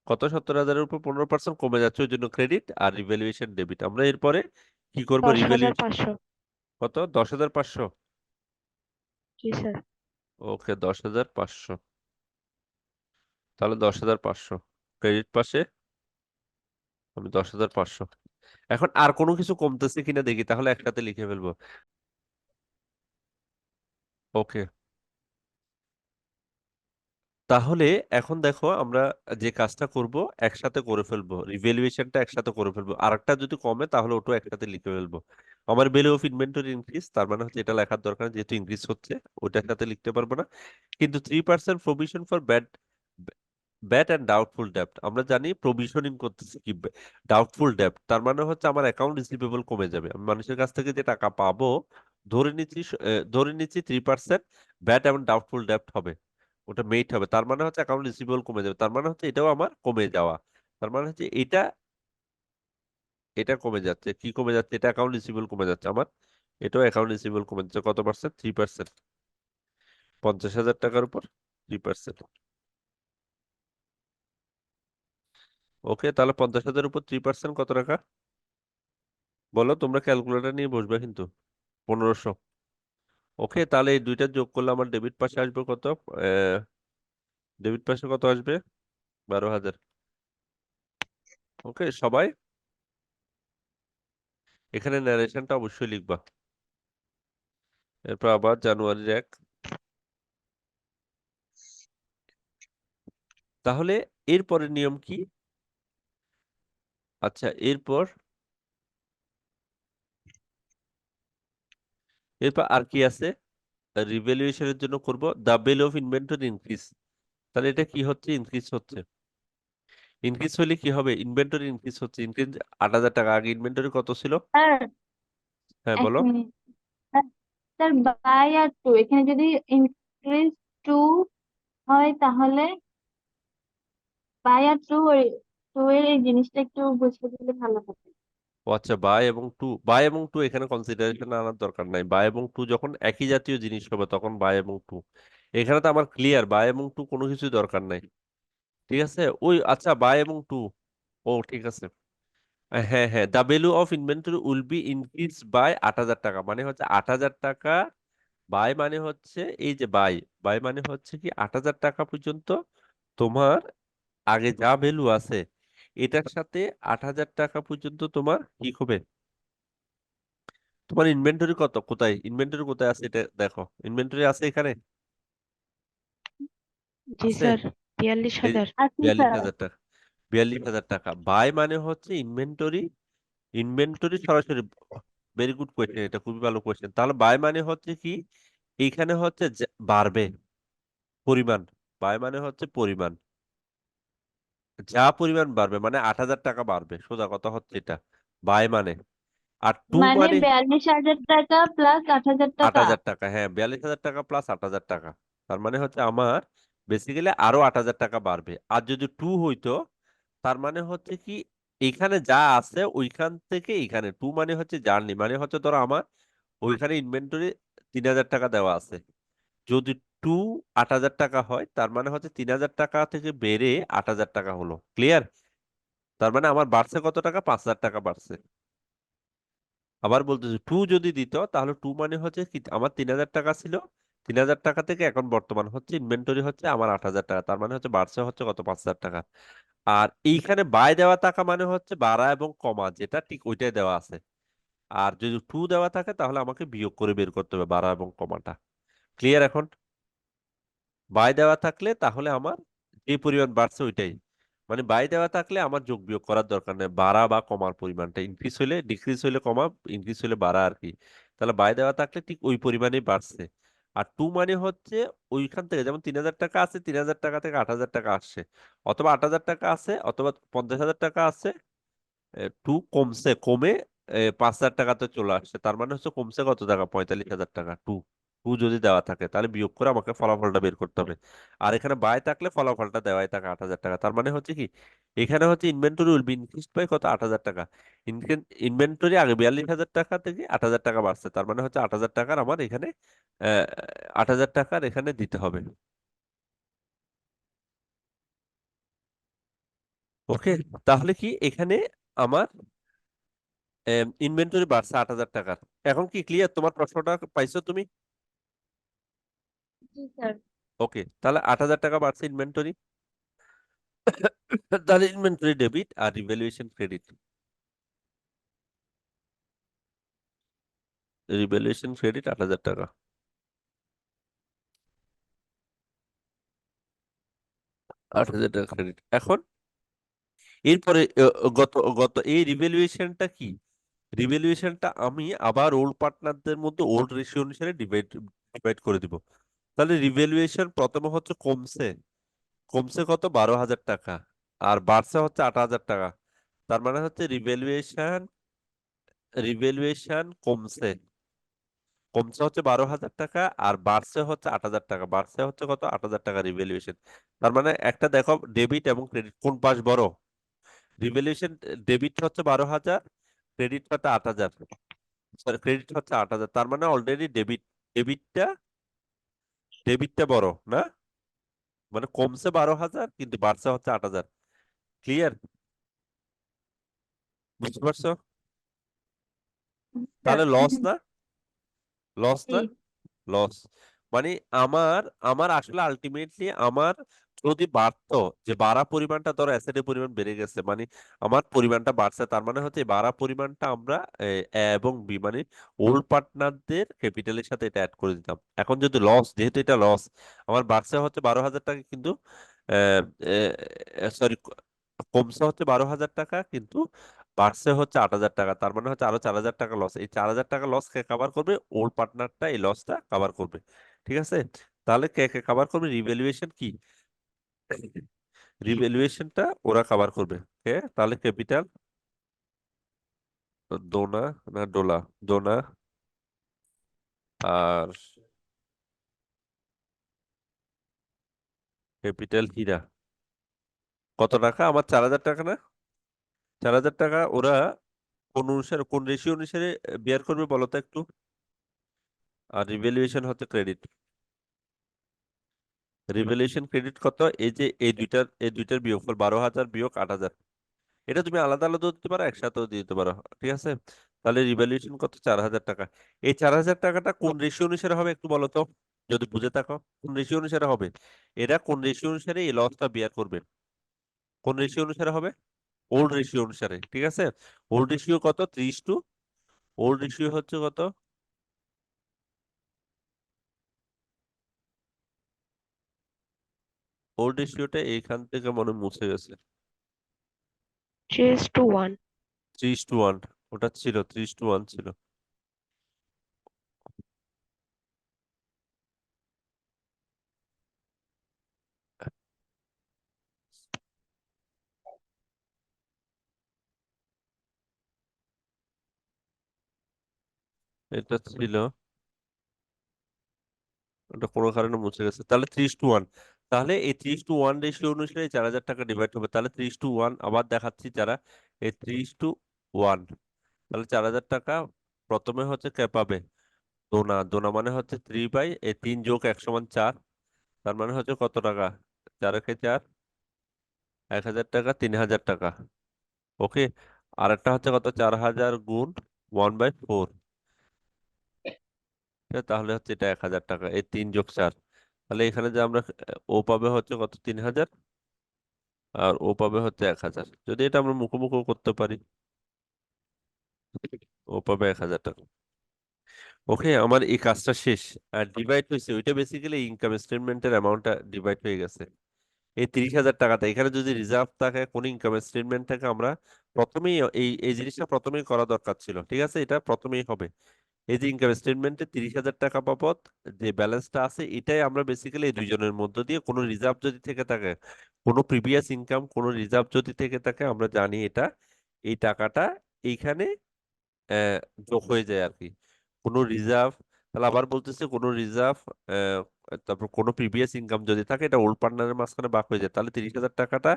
Speaker 1: কত, 70,000-এর উপর 15% কমে যাচ্ছে, ওই জন্য ক্রেডিট আর রিভ্যালুয়েশন ডেবিট। আমরা এরপরে কি করবো,
Speaker 2: 10,500।
Speaker 1: কত, 10,500।
Speaker 2: জি স্যার।
Speaker 1: ওকে, 10,500, তাহলে 10,500 ক্রেডিট পাশে, আমি 10,500। এখন আর কোনো কিছু কমতেছে কিনা দেখি, তাহলে একসাথে লিখে ফেলবো। ওকে, তাহলে এখন দেখো আমরা যে কাজটা করব একসাথে করে ফেলবো, রিভ্যালুয়েশনটা একসাথে করে ফেলবো, আরেকটা যদি কমে তাহলে ওটা একসাথে লিখে ফেলবো। আমার ভ্যালু অফ ইনভেন্টরি ইনক্রিজ, তার মানে হচ্ছে এটা লেখার দরকার নেই, যেহেতু ইনক্রিজ হচ্ছে, ওটার সাথে লিখতে পারবো না। কিন্তু 3% provision for bad, bad and doubtful ডেপ্ট, আমরা জানি প্রভিশনিং করতেছি কি, ডাউটফুল ডেপ্ট, তার মানে হচ্ছে আমার অ্যাকাউন্ট রিসিভেবল কমে যাবে, আমি মানুষের কাছ থেকে যে টাকা পাবো, ধরে নিচ্ছি 3% ব্যাড এবং ডাউটফুল ডেপ্ট হবে, ওটা মেইট হবে, তার মানে হচ্ছে অ্যাকাউন্ট রিসিভেবল কমে যাবে, তার মানে হচ্ছে এটাও আমার কমে যাওয়া, তার মানে হচ্ছে এটা, এটা কমে যাচ্ছে, কি কমে যাচ্ছে, এটা অ্যাকাউন্ট রিসিভেবল কমে যাচ্ছে আমার, এটাও অ্যাকাউন্ট রিসিভেবল কমে যাচ্ছে, কত পার্সেন্ট, 3%, 50,000 টাকার উপর 3%। ওকে, তাহলে 50,000 উপর 3% কত টাকা, বলো, তোমরা ক্যালকুলেটর নিয়ে বসবে কিন্তু, 1500। ওকে, তাহলে এই দুইটা যোগ করলে আমার ডেবিট পাশে আসবে কত, ডেবিট পাশে কত আসবে, 12,000। ওকে সবাই, এখানে ন্যারেশনটা অবশ্যই লিখবা। এরপর আবার জানুয়ারির 1, তাহলে এরপরের নিয়ম কি, আচ্ছা এরপর আর কি আছে, রিভ্যালুয়েশনের জন্য করব the value of inventory increase, তাহলে এটা কি হচ্ছে, ইনক্রিজ হচ্ছে, ইনক্রিজ হলে কি হবে, ইনভেন্টরি ইনক্রিজ হচ্ছে, ইনক্রিজ 8,000 টাকা, আগে ইনভেন্টরি কত ছিল,
Speaker 3: স্যার
Speaker 1: হ্যাঁ
Speaker 3: এক
Speaker 1: বলো।
Speaker 3: মিনিট। Sir sir, by R two, এখানে যদি ইনক্রিজ টু হয় তাহলে বাই আর টু, টু এর এই জিনিসটা একটু বুঝিয়ে দিলে ভালো হবে।
Speaker 1: ও আচ্ছা, বাই এবং টু এখানে কনসিডারেশন আনার দরকার নাই, বাই এবং টু যখন একই জাতীয় জিনিস হবে তখন বাই এবং টু, এখানে তো আমার ক্লিয়ার বাই এবং টু কোনো কিছু দরকার নাই। ঠিক আছে, ওই আচ্ছা বাই এবং টু, ও ঠিক আছে, হ্যাঁ হ্যাঁ, the value of inventory will be increase by 8,000 টাকা, মানে হচ্ছে 8,000 টাকা, বাই মানে হচ্ছে এই যে বাই, বাই মানে হচ্ছে কি 8,000 টাকা পর্যন্ত তোমার আগে যা ভ্যালু আছে এটার সাথে 8,000 টাকা পর্যন্ত তোমার কি হবে, তোমার ইনভেন্টরি কত, কোথায় ইনভেন্টরি কোথায় আছে এটা দেখো, ইনভেন্টরি আছে এখানে,
Speaker 2: জি
Speaker 1: আছে,
Speaker 2: স্যার,
Speaker 1: এই যে
Speaker 2: 42,000।
Speaker 3: আচ্ছা
Speaker 1: বিয়াল্লিশ
Speaker 3: স্যার।
Speaker 1: হাজার টাকা 42,000 টাকা, বাই মানে হচ্ছে ইনভেন্টরি, ইনভেন্টরি সরাসরি, ভেরি গুড কোয়েশ্চেন, এটা খুবই ভালো কোয়েশ্চেন, তাহলে বাই মানে হচ্ছে কি, এইখানে হচ্ছে বাড়বে পরিমাণ, বাই মানে হচ্ছে পরিমাণ, যা পরিমাণ বাড়বে মানে 8,000 টাকা বাড়বে, সোজা কথা হচ্ছে এটা বাই মানে, আর টু
Speaker 3: মানে
Speaker 1: মানে
Speaker 3: 42,000 টাকা প্লাস 8,000 টাকা।
Speaker 1: 8,000 টাকা, হ্যাঁ 42,000 টাকা প্লাস 8,000 টাকা, তার মানে হচ্ছে আমার বেসিক্যালি আরো 8,000 টাকা বাড়বে, আর যদি টু হইতো তার মানে হচ্ছে কি, এখানে যা আছে ওইখান থেকে এখানে, টু মানে হচ্ছে জার্নি, মানে হচ্ছে ধরো আমার ওইখানে ইনভেন্টরি 3,000 টাকা দেওয়া আছে, যদি টু 8,000 টাকা হয় তার মানে হচ্ছে 3,000 টাকা থেকে বেড়ে 8,000 টাকা হলো, ক্লিয়ার, তার মানে আমার বাড়ছে কত টাকা, 5,000 টাকা বাড়ছে। আবার বলতেছি টু যদি দিত তাহলে টু মানে হচ্ছে কি, আমার 3,000 টাকা ছিল, 3,000 টাকা থেকে এখন বর্তমান হচ্ছে ইনভেন্টরি হচ্ছে আমার 8,000 টাকা, তার মানে হচ্ছে বাড়ছে হচ্ছে কত, 5,000 টাকা। আর এইখানে বাই দেওয়া টাকা মানে হচ্ছে বাড়া এবং কমা, যেটা ঠিক ওইটাই দেওয়া আছে। আর যদি টু দেওয়া থাকে তাহলে আমাকে বিয়োগ করে বের করতে হবে বাড়া এবং কমাটা। ক্লিয়ার এখন? বাই দেওয়া থাকলে তাহলে আমার যে পরিমাণ বাড়ছে ওইটাই, মানে বাই দেওয়া থাকলে আমার যোগ বিয়োগ করার দরকার নেই, বাড়া বা কমার পরিমাণটা ইনক্রিজ হইলে ডিক্রিজ হইলে কমা, ইনক্রিজ হইলে বাড়া আর কি। তাহলে বাই দেওয়া থাকলে ঠিক ওই পরিমাণেই বাড়ছে। আর টু মানে হচ্ছে ওইখান থেকে, যেমন 3,000 টাকা আছে, 3,000 টাকা থেকে 8,000 টাকা আসছে, অথবা 8,000 টাকা আছে, অথবা 50,000 টাকা আছে, টু কমছে, কমে 5,000 টাকাতে চলে আসছে, তার মানে হচ্ছে কমছে কত টাকা, 45,000 টাকা। টু টু যদি দেওয়া থাকে তাহলে বিয়োগ করে আমাকে ফলাফলটা বের করতে হবে। আর এখানে বাই থাকলে ফলাফলটা দেওয়াই থাকে 8,000 টাকা, তার মানে হচ্ছে কি, এখানে হচ্ছে inventory will be increased by কত, 8,000 টাকা। ইনভেন্টরি আগে 42,000 টাকা থেকে 8,000 টাকা বাড়ছে, তার মানে হচ্ছে 8,000 টাকার আমার এখানে 8,000 টাকার এখানে দিতে হবে। ওকে, তাহলে কি এখানে আমার ইনভেন্টরি বাড়ছে 8,000 টাকার। এখন কি ক্লিয়ার, তোমার প্রশ্নটা পাইছো তুমি?
Speaker 3: জি স্যার।
Speaker 1: ওকে, তাহলে 8,000 টাকা বাড়ছে ইনভেন্টরি, তাহলে ইনভেন্টরি ডেবিট আর রিভ্যালুয়েশন ক্রেডিট। রিভ্যালুয়েশন ক্রেডিট 8,000 টাকা, 8,000 টাকা ক্রেডিট। এখন এরপরে গত গত এই রিভ্যালুয়েশনটা কি, রিভ্যালুয়েশনটা আমি আবার ওল্ড পার্টনারদের মধ্যে ওল্ড রেশিও অনুসারে ডিভাইড ডিভাইড করে দিব। তাহলে রিভ্যালুয়েশন প্রথমে হচ্ছে কমছে, কমছে কত, 12,000 টাকা, আর বাড়ছে হচ্ছে 8,000 টাকা। তার মানে হচ্ছে রিভ্যালুয়েশন, রিভ্যালুয়েশন কমছে, কমছে হচ্ছে 12,000 টাকা, আর বাড়ছে হচ্ছে 8,000 টাকা, বাড়ছে হচ্ছে কত, 8,000 টাকা রিভ্যালুয়েশন। তার মানে একটা দেখো, ডেবিট এবং ক্রেডিট কোন পাশ বড়, রিভ্যালুয়েশন ডেবিট হচ্ছে 12,000, ক্রেডিট হচ্ছে 8,000, সরি ক্রেডিট হচ্ছে 8,000, তার মানে অলরেডি ডেবিটটা ডেবিটটা বড় না, মানে কমছে 12,000 কিন্তু বাড়ছে হচ্ছে 8,000। ক্লিয়ার? বুঝতে পারছো?
Speaker 3: স্যার।
Speaker 1: তাহলে লস না, লস
Speaker 3: জি।
Speaker 1: না, লস। মানে আমার আমার আসলে আলটিমেটলি আমার যদি বাড়তো, যে বাড়া পরিমাণটা ধরো অ্যাসেটের পরিমাণ বেড়ে গেছে, মানে আমার পরিমাণটা বাড়ছে, তার মানে হচ্ছে এই বাড়া পরিমাণটা আমরা এ এবং বি মানে ওল্ড পার্টনারদের ক্যাপিটালের সাথে এটা অ্যাড করে দিতাম। এখন যদি লস, যেহেতু এটা লস, আমার বাড়ছে হচ্ছে 12,000 টাকা, কিন্তু সরি কমছে হচ্ছে 12,000 টাকা, কিন্তু বাড়ছে হচ্ছে 8,000 টাকা, তার মানে হচ্ছে আরো 4,000 টাকা লস। এই 4,000 টাকা লস কে কাভার করবে, ওল্ড পার্টনারটা এই লসটা কাভার করবে। ঠিক আছে, তাহলে কে কে কাভার করবে, রিভ্যালুয়েশন কি, রিভ্যালুয়েশনটা ওরা কাভার করবে। কে, তাহলে ক্যাপিটাল দোনা, না ডোলা, দোনা আর ক্যাপিটাল হীরা। কত টাকা আমার, 4,000 টাকা না, 4,000 টাকা ওরা কোন অনুসারে, কোন রেশিও অনুসারে বেয়ার করবে বলো তো একটু। আর রিভ্যালুয়েশন হচ্ছে ক্রেডিট, রিভ্যালুয়েশন ক্রেডিট কত, এই যে এই দুইটার বিয়োগফল, 12,000 বিয়োগ 8,000। এটা তুমি আলাদা আলাদা দিতে পারো, একসাথেও দিতে পারো, ঠিক আছে। তাহলে রিভ্যালুয়েশন কত, 4,000 টাকা। এই 4,000 টাকাটা কোন রেশিও অনুসারে হবে একটু বলো তো, যদি বুঝে থাকো কোন রেশিও অনুসারে হবে, এরা কোন রেশিও অনুসারে এই লসটা বিয়ার করবে, কোন রেশিও অনুসারে হবে, ওল্ড রেশিও অনুসারে। ঠিক আছে, ওল্ড রেশিও কত, 3:, ওল্ড রেশিও হচ্ছে কত, ওল্ড রেশিওটা এইখান থেকে মনে হয় মুছে গেছে,
Speaker 2: 3:1।
Speaker 1: 3:1, ওটা ছিল 3:1 ছিল। এটা ছিল, ওটা কোনো কারণে মুছে গেছে, তাহলে 3:1। তাহলে এই 3:1 রেশিও অনুসারে 4,000 টাকা ডিভাইড হবে, তাহলে 3:1 আবার দেখাচ্ছি যারা, এই 3:1, তাহলে 4,000 টাকা প্রথমে হচ্ছে কে পাবে, দোনা, দোনা মানে হচ্ছে 3/3 যোগ 1 = 4, তার মানে হচ্ছে কত টাকা, 4 × 4 1,000 টাকা, 3,000 টাকা। ওকে, আর একটা হচ্ছে কত, 4,000 গুণ 1/4, তাহলে হচ্ছে এটা 1,000 টাকা, এই 3 যোগ 4, তাহলে এখানে যে আমরা ও পাবে হচ্ছে কত 3,000, আর ও পাবে হচ্ছে 1,000। যদি এটা আমরা মুখোমুখি করতে পারি, ও পাবে 1,000 টাকা। ওকে, আমার এই কাজটা শেষ। আর ডিভাইড হয়েছে, ওইটা বেসিক্যালি ইনকাম স্টেটমেন্টের অ্যামাউন্টটা ডিভাইড হয়ে গেছে। এই 30,000 টাকাটা এখানে যদি রিজার্ভ থাকে, কোন ইনকাম স্টেটমেন্ট থেকে, আমরা প্রথমেই এই এই জিনিসটা প্রথমেই করা দরকার ছিল, ঠিক আছে, এটা প্রথমেই হবে। এই যে ইনকাম স্টেটমেন্টে 30,000 টাকা বাবদ যে ব্যালেন্সটা আছে, এটাই আমরা বেসিক্যালি এই দুইজনের মধ্য দিয়ে, কোনো রিজার্ভ যদি থেকে থাকে, কোনো প্রিভিয়াস ইনকাম, কোনো রিজার্ভ যদি থেকে থাকে, আমরা জানি এটা, এই টাকাটা এইখানে আহ, যোগ হয়ে যায় আর কি। কোনো রিজার্ভ, তাহলে আবার বলতেছে কোনো রিজার্ভ, তারপর কোনো প্রিভিয়াস ইনকাম যদি থাকে, এটা ওল্ড পার্টনারের মাঝখানে ভাগ হয়ে যায়, তাহলে 30,000 টাকাটা,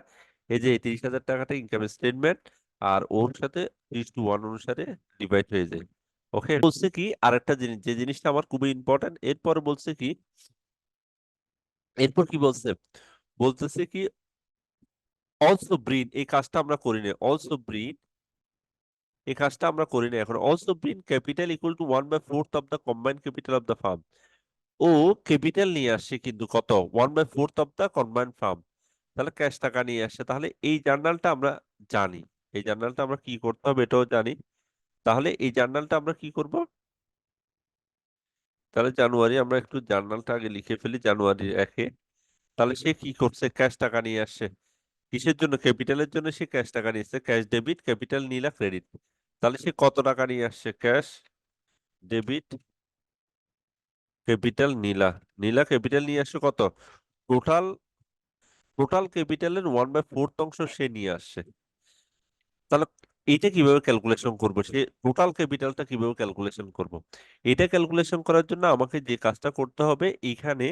Speaker 1: এই যে 30,000 টাকাটা ইনকাম স্টেটমেন্ট, আর ওর সাথে 3:1 অনুসারে ডিভাইড হয়ে যায়। ওকে, বলছে কি আরেকটা জিনিস, যে জিনিসটা আমার খুবই ইম্পর্টেন্ট, এরপর বলছে কি, এরপর কি বলছে, বলতেছে কি অলসো ব্রিন, এই কাজটা আমরা করি না, অলসো ব্রিন এই কাজটা আমরা করি না এখন, also bring capital equal to 1/4 of the combined capital of the firm. ও ক্যাপিটাল নিয়ে আসছে কিন্তু কত, 1/4 অফ দ্য কম্বাইন্ড ফার্ম, তাহলে ক্যাশ টাকা নিয়ে আসছে। তাহলে এই জার্নালটা আমরা জানি, এই জার্নালটা আমরা কি করতে হবে এটাও জানি। তাহলে এই জার্নালটা আমরা কি করব, তাহলে জানুয়ারি, আমরা একটু জার্নালটা আগে লিখে ফেলি, জানুয়ারি 1-এ। তাহলে সে কি করছে, ক্যাশ টাকা নিয়ে আসছে, কিসের জন্য, ক্যাপিটালের জন্য সে ক্যাশ টাকা নিয়ে আসছে, ক্যাশ ডেবিট, ক্যাপিটাল নীলা ক্রেডিট। তাহলে সে কত টাকা নিয়ে আসছে, ক্যাশ ডেবিট ক্যাপিটাল নীলা, নীলা ক্যাপিটাল নিয়ে আসছে কত, টোটাল, টোটাল ক্যাপিটালের 1/4 অংশ সে নিয়ে আসছে। তাহলে এইটা কিভাবে ক্যালকুলেশন করবো, সে টোটাল ক্যাপিটালটা কিভাবে ক্যালকুলেশন করব, এটা ক্যালকুলেশন করার জন্য আমাকে যে কাজটা করতে হবে, এইখানে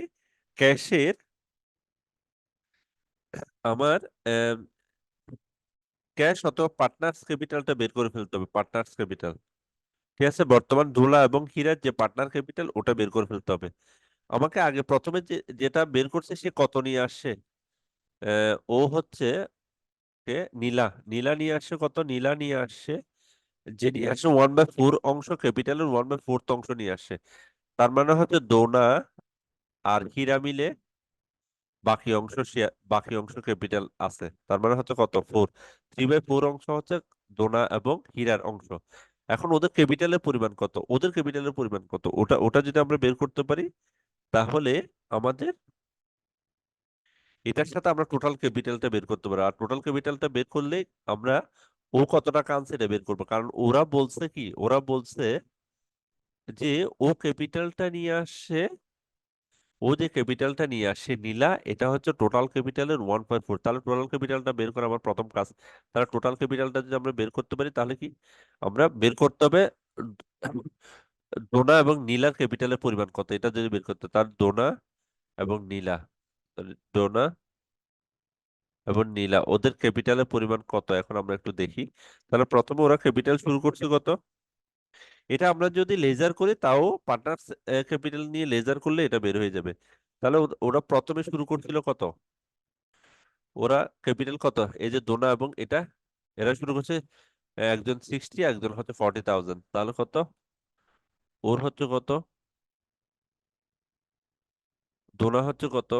Speaker 1: ক্যাশের আমার ক্যাশ অথবা পার্টনার্স ক্যাপিটালটা বের করে ফেলতে হবে, পার্টনার্স ক্যাপিটাল, ঠিক আছে, বর্তমান ধুলা এবং হীরার যে পার্টনার ক্যাপিটাল, ওটা বের করে ফেলতে হবে আমাকে। আগে প্রথমে যেটা বের করছে, সে কত নিয়ে আসছে, ও হচ্ছে কে, নীলা, নীলা নিয়ে আসছে কত, নীলা নিয়ে আসছে, যে নিয়ে আসছে 1/4 অংশ, ক্যাপিটালের 1/4 অংশ নিয়ে আসছে। তার মানে হচ্ছে দোনা আর হীরা মিলে বাকি অংশ বাকি অংশ ক্যাপিটাল আছে, তার মানে হচ্ছে কত, 4, 3/4 অংশ হচ্ছে দোনা এবং হীরার অংশ। এখন ওদের ক্যাপিটালের পরিমাণ কত, ওদের ক্যাপিটালের পরিমাণ কত, ওটা ওটা যদি আমরা বের করতে পারি, তাহলে আমাদের এটার সাথে আমরা টোটাল ক্যাপিটালটা বের করতে পারবো। আর টোটাল ক্যাপিটালটা বের করলে আমরা ও কত টাকা আনছে এটা বের করবো, কারণ ওরা বলছে কি, ওরা বলছে যে ও ক্যাপিটালটা নিয়ে আসছে, ও যে ক্যাপিটালটা নিয়ে আসে নীলা, এটা হচ্ছে টোটাল ক্যাপিটালের 1/4। তাহলে টোটাল ক্যাপিটালটা বের করা আমার প্রথম কাজ। তাহলে টোটাল ক্যাপিটালটা যদি আমরা বের করতে পারি, তাহলে কি আমরা বের করতে হবে, ডোনা এবং নীলার ক্যাপিটালের পরিমাণ কত, এটা যদি বের করতে, তার ডোনা এবং নীলা, তাহলে ডোনা এবং নীলা ওদের ক্যাপিটালের পরিমাণ কত, এখন আমরা একটু দেখি। তাহলে প্রথমে ওরা ক্যাপিটাল শুরু করছে কত, এটা আমরা যদি লেজার করি, তাও পার্টনার্স ক্যাপিটাল নিয়ে লেজার করলে এটা বের হয়ে যাবে। তাহলে ওরা প্রথমে শুরু করছিল কত, ওরা ক্যাপিটাল কত, এই যে দোনা এবং এটা, এরা শুরু করছে, একজন 60, একজন হচ্ছে 40,000, তাহলে কত, ওর হচ্ছে কত, দোনা হচ্ছে কত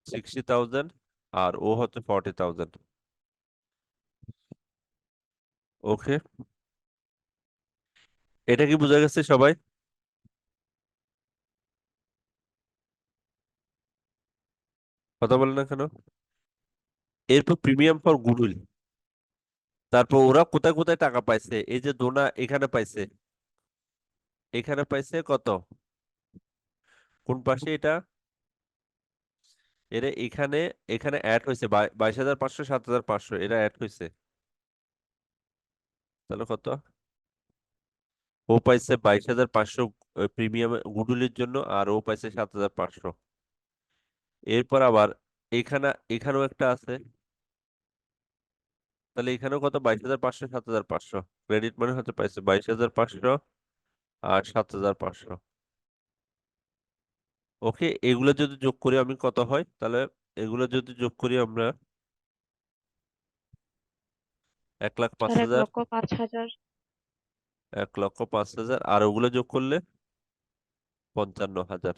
Speaker 1: 60,000, আর ও হচ্ছে 40,000। ওকে, এটা কি বোঝা গেছে সবাই, কথা বলে না কেন? এরপর প্রিমিয়াম ফর গুডউইল, তারপর ওরা কোথায় কোথায় টাকা পাইছে, এই যে দোনা এখানে পাইছে, এখানে পাইছে কত, কোন পাশে এটা, এরা এখানে, এখানে অ্যাড হয়েছে 22,500, 7,500, এরা অ্যাড হয়েছে, তাহলে কত, ও পাইছে 22,500 প্রিমিয়াম গুডউইলের জন্য, আর ও পাইছে 7,500। এরপর আবার এখানে, এখানেও একটা আছে, তাহলে এখানেও কত, 22,500, 7,500, ক্রেডিট মানে হচ্ছে পাইছে 22,500 আর 7,500। ওকে, এগুলো যদি যোগ করি আমি কত হয়, তাহলে এগুলো যদি যোগ করি আমরা, 1,05,000,
Speaker 2: 1,05,000।
Speaker 1: 1,05,000, আর ওগুলো যোগ করলে 55,000।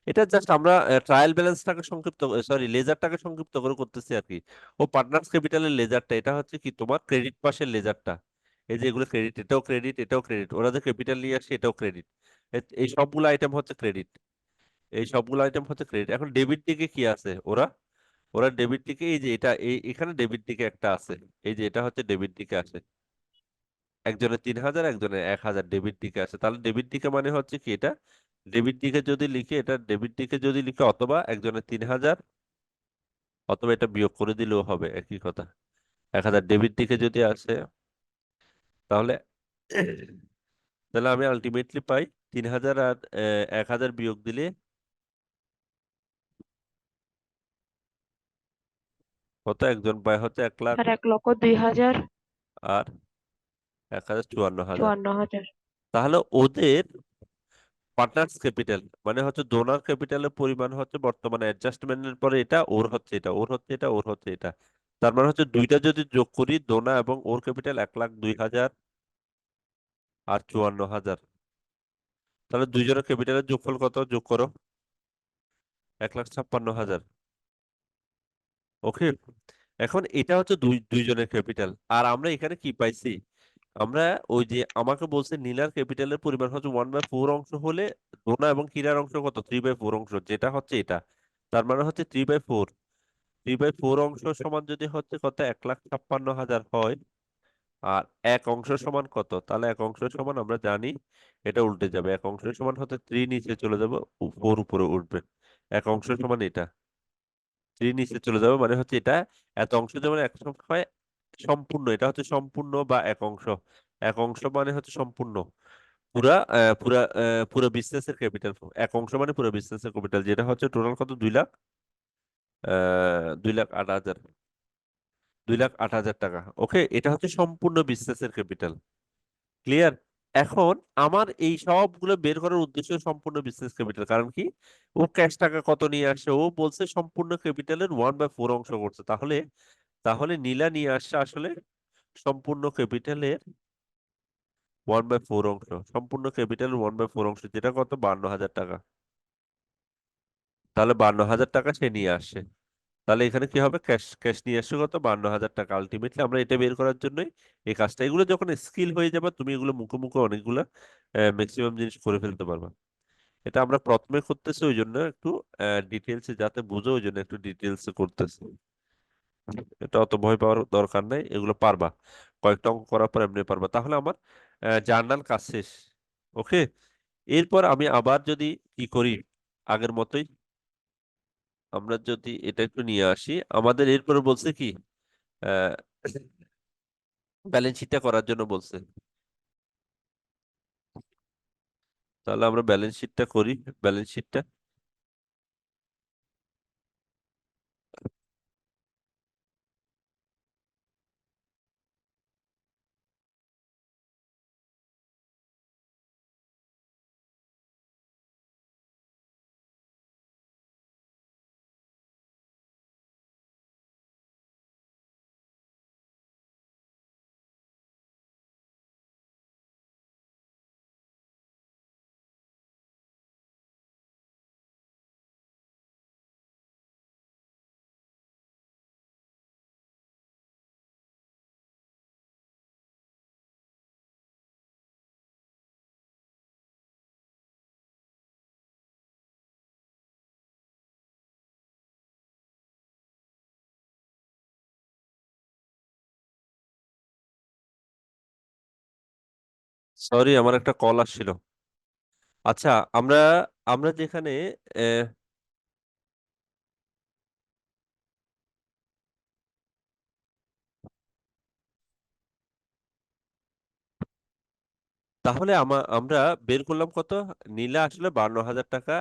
Speaker 1: এটা জাস্ট আমরা ট্রায়াল ব্যালেন্সটাকে সংক্ষিপ্ত, সরি লেজারটাকে সংক্ষিপ্ত করে করতেছি আর কি। ও পার্টনার্স ক্যাপিটালের লেজারটা এটা হচ্ছে কি তোমার ক্রেডিট পাশের লেজারটা। এই যে এগুলো ক্রেডিট, এটাও ক্রেডিট, এটাও ক্রেডিট, ওরা যে ক্যাপিটাল নিয়ে আসে এটাও ক্রেডিট। এই সবগুলো আইটেম হচ্ছে ক্রেডিট, এই সবগুলো আইটেম হচ্ছে ক্রেডিট। এখন ডেবিট দিকে কি আছে, ওরা ওরা ডেবিট দিকে এই যে এটা এখানে ডেবিট দিকে একটা আছে, এই যে এটা হচ্ছে ডেবিট দিকে আছে। একজনের 3,000, একজনের 1,000 ডেবিট দিকে আছে। তাহলে ডেবিট দিকে মানে হচ্ছে কি এটা ডেবিট দিকে যদি লিখে, এটা ডেবিট দিকে যদি লিখে, অথবা একজনের 3,000, অথবা এটা বিয়োগ করে দিলেও হবে, একই কথা। 1,000 ডেবিট দিকে যদি আসে, তাহলে তাহলে আমি আলটিমেটলি পাই 3,000, আর 1,000 বিয়োগ দিলে কত, একজন পায় হচ্ছে 1,00,000,
Speaker 2: স্যার 1,02,000,
Speaker 1: আর 1,54,000।
Speaker 2: 54,000।
Speaker 1: তাহলে ওদের পার্টনার্স ক্যাপিটাল মানে হচ্ছে ডোনার ক্যাপিটালের পরিমাণ হচ্ছে বর্তমানে অ্যাডজাস্টমেন্টের পরে এটা, ওর হচ্ছে এটা, ওর হচ্ছে এটা, ওর হচ্ছে এটা। তার মানে হচ্ছে দুইটা যদি যোগ করি, ডোনা এবং ওর ক্যাপিটাল 1,02,000 আর 54,000, তাহলে দুইজনের ক্যাপিটালের যোগফল কত, যোগ করো, 1,56,000। ওকে, এখন এটা হচ্ছে দুইজনের ক্যাপিটাল। আর আমরা এখানে কি পাইছি, আমরা ওই যে আমাকে বলছে নীলার ক্যাপিটালের পরিমাণ হচ্ছে 1/4 অংশ হলে ডোনা এবং কিরার অংশ কত, 3/4 অংশ, যেটা হচ্ছে এটা। তার মানে হচ্ছে 3/4, 3/4 অংশ সমান যদি হচ্ছে কত, 1,56,000 হয়, আর এক অংশ সমান কত, তাহলে এক অংশ সমান আমরা জানি এটা উল্টে যাবে, এক অংশ সমান হচ্ছে 3 নিচে চলে যাবে, 4 উপরে উঠবে। এক অংশ সমান এটা 3 নিচে চলে যাবে, মানে হচ্ছে এটা এত অংশ যেমন এক হয় সম্পূর্ণ, এটা হচ্ছে সম্পূর্ণ বা এক অংশ। এক অংশ মানে হচ্ছে সম্পূর্ণ, পুরা পুরো বিজনেসের ক্যাপিটাল। এক অংশ মানে পুরো বিজনেসের ক্যাপিটাল, যেটা হচ্ছে টোটাল কত, 2,00,000, 2,08,000, 2,08,000 টাকা। ওকে, এটা হচ্ছে সম্পূর্ণ বিজনেসের ক্যাপিটাল। ক্লিয়ার? এখন আমার এই সবগুলো বের করার উদ্দেশ্য সম্পূর্ণ বিজনেস ক্যাপিটাল, কারণ কি ও ক্যাশ টাকা কত নিয়ে আসছে, ও বলছে সম্পূর্ণ ক্যাপিটালের 1/4 অংশ করছে। তাহলে তাহলে নীলা নিয়ে আসছে আসলে সম্পূর্ণ ক্যাপিটালের 1/4 অংশ, সম্পূর্ণ ক্যাপিটালের 1/4 অংশ, যেটা কত, 52,000 টাকা। তাহলে 52,000 টাকা সে নিয়ে আসছে। তাহলে এখানে কি হবে, ক্যাশ ক্যাশ নিয়ে আসছে কত, 52,000 টাকা। আলটিমেটলি আমরা এটা বের করার জন্যই এই কাজটা, এগুলো যখন স্কিল হয়ে যাবে তুমি এগুলো মুখে মুখে অনেকগুলো ম্যাক্সিমাম জিনিস করে ফেলতে পারবা। এটা আমরা প্রথমে করতেছি ওই জন্য একটু ডিটেলসে, যাতে বুঝো ওই জন্য একটু ডিটেলসে করতেছি। এটা অত ভয় পাওয়ার দরকার নাই, এগুলো পারবা, কয়েকটা অঙ্ক করার পর এমনি পারবা। তাহলে আমার জার্নাল কাজ শেষ। ওকে, এরপর আমি আবার যদি কি করি, আগের মতোই আমরা যদি এটা একটু নিয়ে আসি, আমাদের এরপরে বলছে কি ব্যালেন্স শিটটা করার জন্য বলছে। তাহলে আমরা ব্যালেন্স শিটটা করি, ব্যালেন্স শিটটা। সরি, আমার একটা কল আসছিল। আচ্ছা, আমরা আমরা যেখানে আহ, তাহলে আমরা বের করলাম কত, নীলা আসলে 52,000 টাকা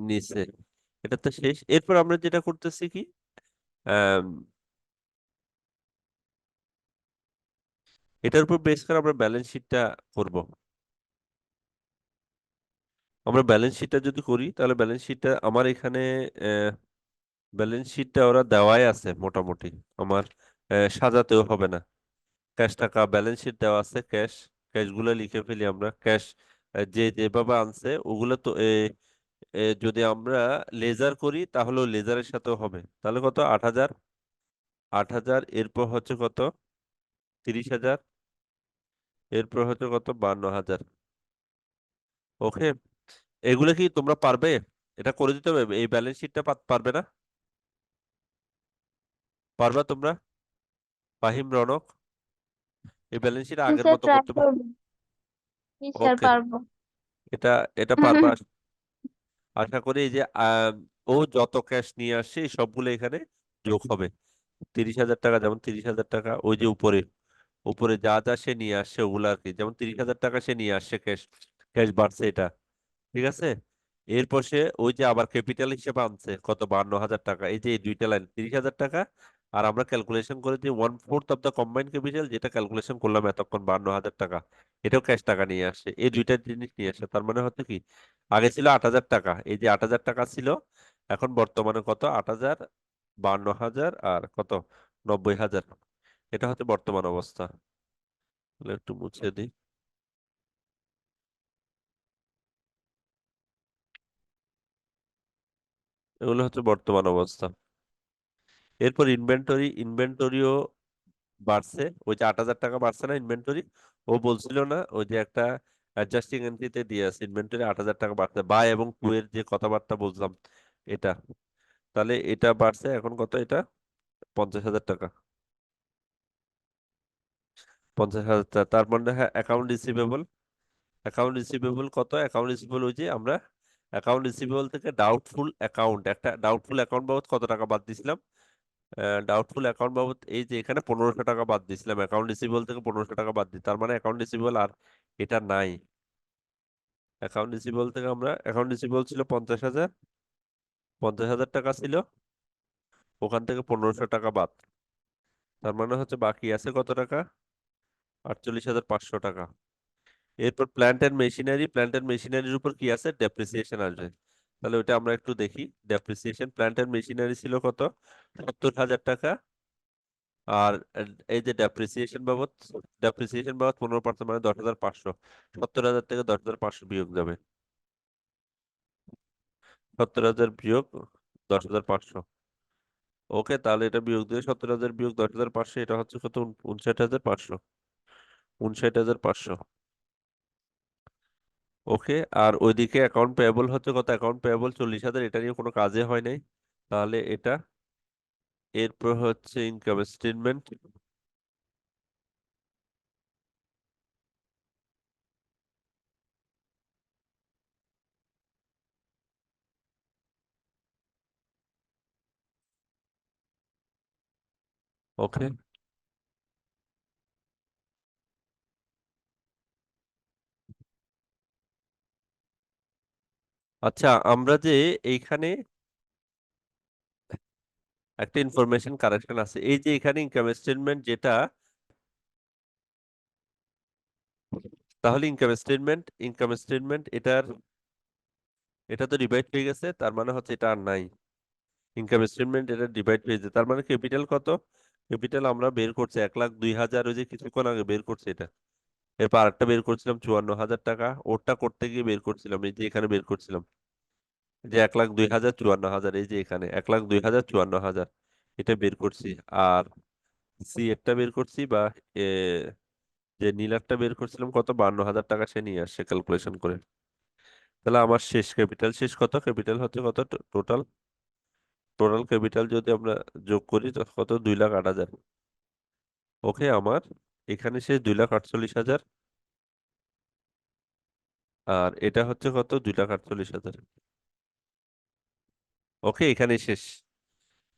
Speaker 1: নিচ্ছে। এটা তো শেষ। এরপর আমরা যেটা করতেছি কি, আম, এটার উপর বেস করে আমরা ব্যালেন্স শিটটা করব। আমরা ব্যালেন্স শিটটা যদি করি, তাহলে ব্যালেন্স শিটটা আমার এখানে ব্যালেন্স শিটটা ওরা দেওয়াই আছে মোটামুটি, আমার সাজাতেও হবে না। ক্যাশ টাকা ব্যালেন্স শিট দেওয়া আছে, ক্যাশ, ক্যাশ গুলো লিখে ফেলি আমরা। ক্যাশ যে যেভাবে আনছে ওগুলো তো যদি আমরা লেজার করি তাহলে লেজারের সাথেও হবে, তাহলে কত 8,000, 8,000, এরপর হচ্ছে কত 30,000, এরপর হচ্ছে কত 52,000। ওকে, এগুলো কি তোমরা পারবে? এটা করে দিতে হবে, এই ব্যালেন্স শিটটা পারবে না? পারবা তোমরা? ফাহিম, রনক, এই ব্যালেন্স শিট
Speaker 3: জি
Speaker 1: আগের
Speaker 3: স্যার,
Speaker 1: মতো
Speaker 3: ট্রাই
Speaker 1: করতে
Speaker 3: করবো। জি স্যার,
Speaker 1: ওকে,
Speaker 3: পারবো।
Speaker 1: এটা এটা পারবা আশা করি। এই যে ও যত ক্যাশ নিয়ে আসছে এই সবগুলো এখানে যোগ হবে। 30,000 টাকা, যেমন 30,000 টাকা ওই যে উপরে উপরে যা যা সে নিয়ে আসছে ওগুলো আর কি, যেমন 30,000 টাকা সে নিয়ে আসছে ক্যাশ, ক্যাশ বাড়ছে এটা, ঠিক আছে। এরপর সে ওই যে আবার ক্যাপিটাল হিসেবে আনছে কত 52,000 টাকা, এই যে এই দুইটা লাইন 30,000 টাকা, আর আমরা ক্যালকুলেশন করে যে 1/4 অফ দ্য কম্বাইন্ড ক্যাপিটাল যেটা ক্যালকুলেশন করলাম এতক্ষণ 52,000 টাকা, এটাও ক্যাশ টাকা নিয়ে আসছে, এই দুইটা জিনিস নিয়ে আসছে। তার মানে হচ্ছে কি, আগে ছিল 8,000 টাকা, এই যে 8,000 টাকা ছিল, এখন বর্তমানে কত 8,000, 52,000 আর কত 90,000, এটা হচ্ছে বর্তমান অবস্থা। তাহলে একটু মুছে দিই। এগুলো হচ্ছে বর্তমান অবস্থা। এরপর ইনভেন্টরি, ইনভেন্টরিও বাড়ছে, ওই যে 8,000 টাকা বাড়ছে না ইনভেন্টরি, ও বলছিল না ওই যে একটা অ্যাডজাস্টিং এন্ট্রিতে দিয়ে আছে ইনভেন্টরি 8,000 টাকা বাড়ছে, বাই এবং টু এর যে কথাবার্তা বললাম এটা, তাহলে এটা বাড়ছে এখন কত, এটা 50,000 টাকা, 50,000 টাকা। তার মানে হ্যাঁ অ্যাকাউন্ট রিসিভেবল, অ্যাকাউন্ট রিসিভেবল কত, অ্যাকাউন্ট রিসিভেবল ওই যে আমরা অ্যাকাউন্ট রিসিভেবল থেকে ডাউটফুল অ্যাকাউন্ট, একটা ডাউটফুল অ্যাকাউন্ট বাবদ কত টাকা বাদ দিছিলাম, ডাউটফুল অ্যাকাউন্ট বাবদ এই যে এখানে 1,500 টাকা বাদ দিছিলাম, অ্যাকাউন্ট রিসিভেবল থেকে 1,500 টাকা বাদ দিই, তার মানে অ্যাকাউন্ট রিসিভেবল আর এটা নাই। অ্যাকাউন্ট রিসিভেবল থেকে আমরা, অ্যাকাউন্ট রিসিভেবল ছিল 50,000, 50,000 টাকা ছিল, ওখান থেকে 1,500 টাকা বাদ, তার মানে হচ্ছে বাকি আছে কত টাকা, 48,500 টাকা। এরপর plant and machinery, plant and মেশিনারির উপর কি আছে, ডেপ্রিসিয়েশন আসবে, তাহলে ওটা আমরা একটু দেখি। ডেপ্রিসিয়েশন প্ল্যান্ট এন্ড মেশিনারি ছিল কত 70,000 টাকা, আর এই যে ডেপ্রিসিয়েশন বাবদ 15% মানে 10,500, 70,000 থেকে 10,500 বিয়োগ যাবে, 70,000 বিয়োগ 10,500। ওকে, তাহলে এটা বিয়োগ দিয়ে 70,000 বিয়োগ 10,500, এটা হচ্ছে কত 59,500, 59,500। ওকে, আর ওইদিকে অ্যাকাউন্ট পেয়েবল হচ্ছে কত, অ্যাকাউন্ট পেয়েবল 40,000, এটা নিয়ে কোনো কাজে হয় নাই, তাহলে এটা। এরপর হচ্ছে ইনকাম স্টেটমেন্ট, ওকে। আচ্ছা, আমরা যে এইখানে একটা ইনফরমেশন কারেকশন আছে, এই যে এখানে ইনকাম স্টেটমেন্ট যেটা, তাহলে ইনকাম স্টেটমেন্ট এটা তো ডিভাইড হয়ে গেছে, তার মানে হচ্ছে এটা আর নাই। ইনকাম স্টেটমেন্ট এটা ডিভাইড হয়ে গেছে, তার মানে ক্যাপিটাল কত, ক্যাপিটাল আমরা বের করছি 1,02,000, ওই যে কিছুক্ষণ আগে বের করছি এটা। এরপর আরেকটা বের করছিলাম 54,000 টাকা, ওটা করতে গিয়ে বের করছিলাম এই যে এখানে বের করছিলাম, যে 1,02,000, 54,000, এই যে এখানে 1,02,000, 54,000, এটা বের করছি। আর সি এরটা বের করছি, বা এ, যে নীলারটা বের করছিলাম কত 52,000 টাকা সে নিয়ে আসছে ক্যালকুলেশন করে। তাহলে আমার শেষ ক্যাপিটাল, শেষ কত ক্যাপিটাল হচ্ছে কত, টোটাল, টোটাল ক্যাপিটাল যদি আমরা যোগ করি তো কত 2,08,000। ওকে, আমার এখানে শেষ 2,48,000, আর এটা হচ্ছে কত 2,48,000। ওকে, এখানেই শেষ।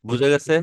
Speaker 1: বুঝে গেছে?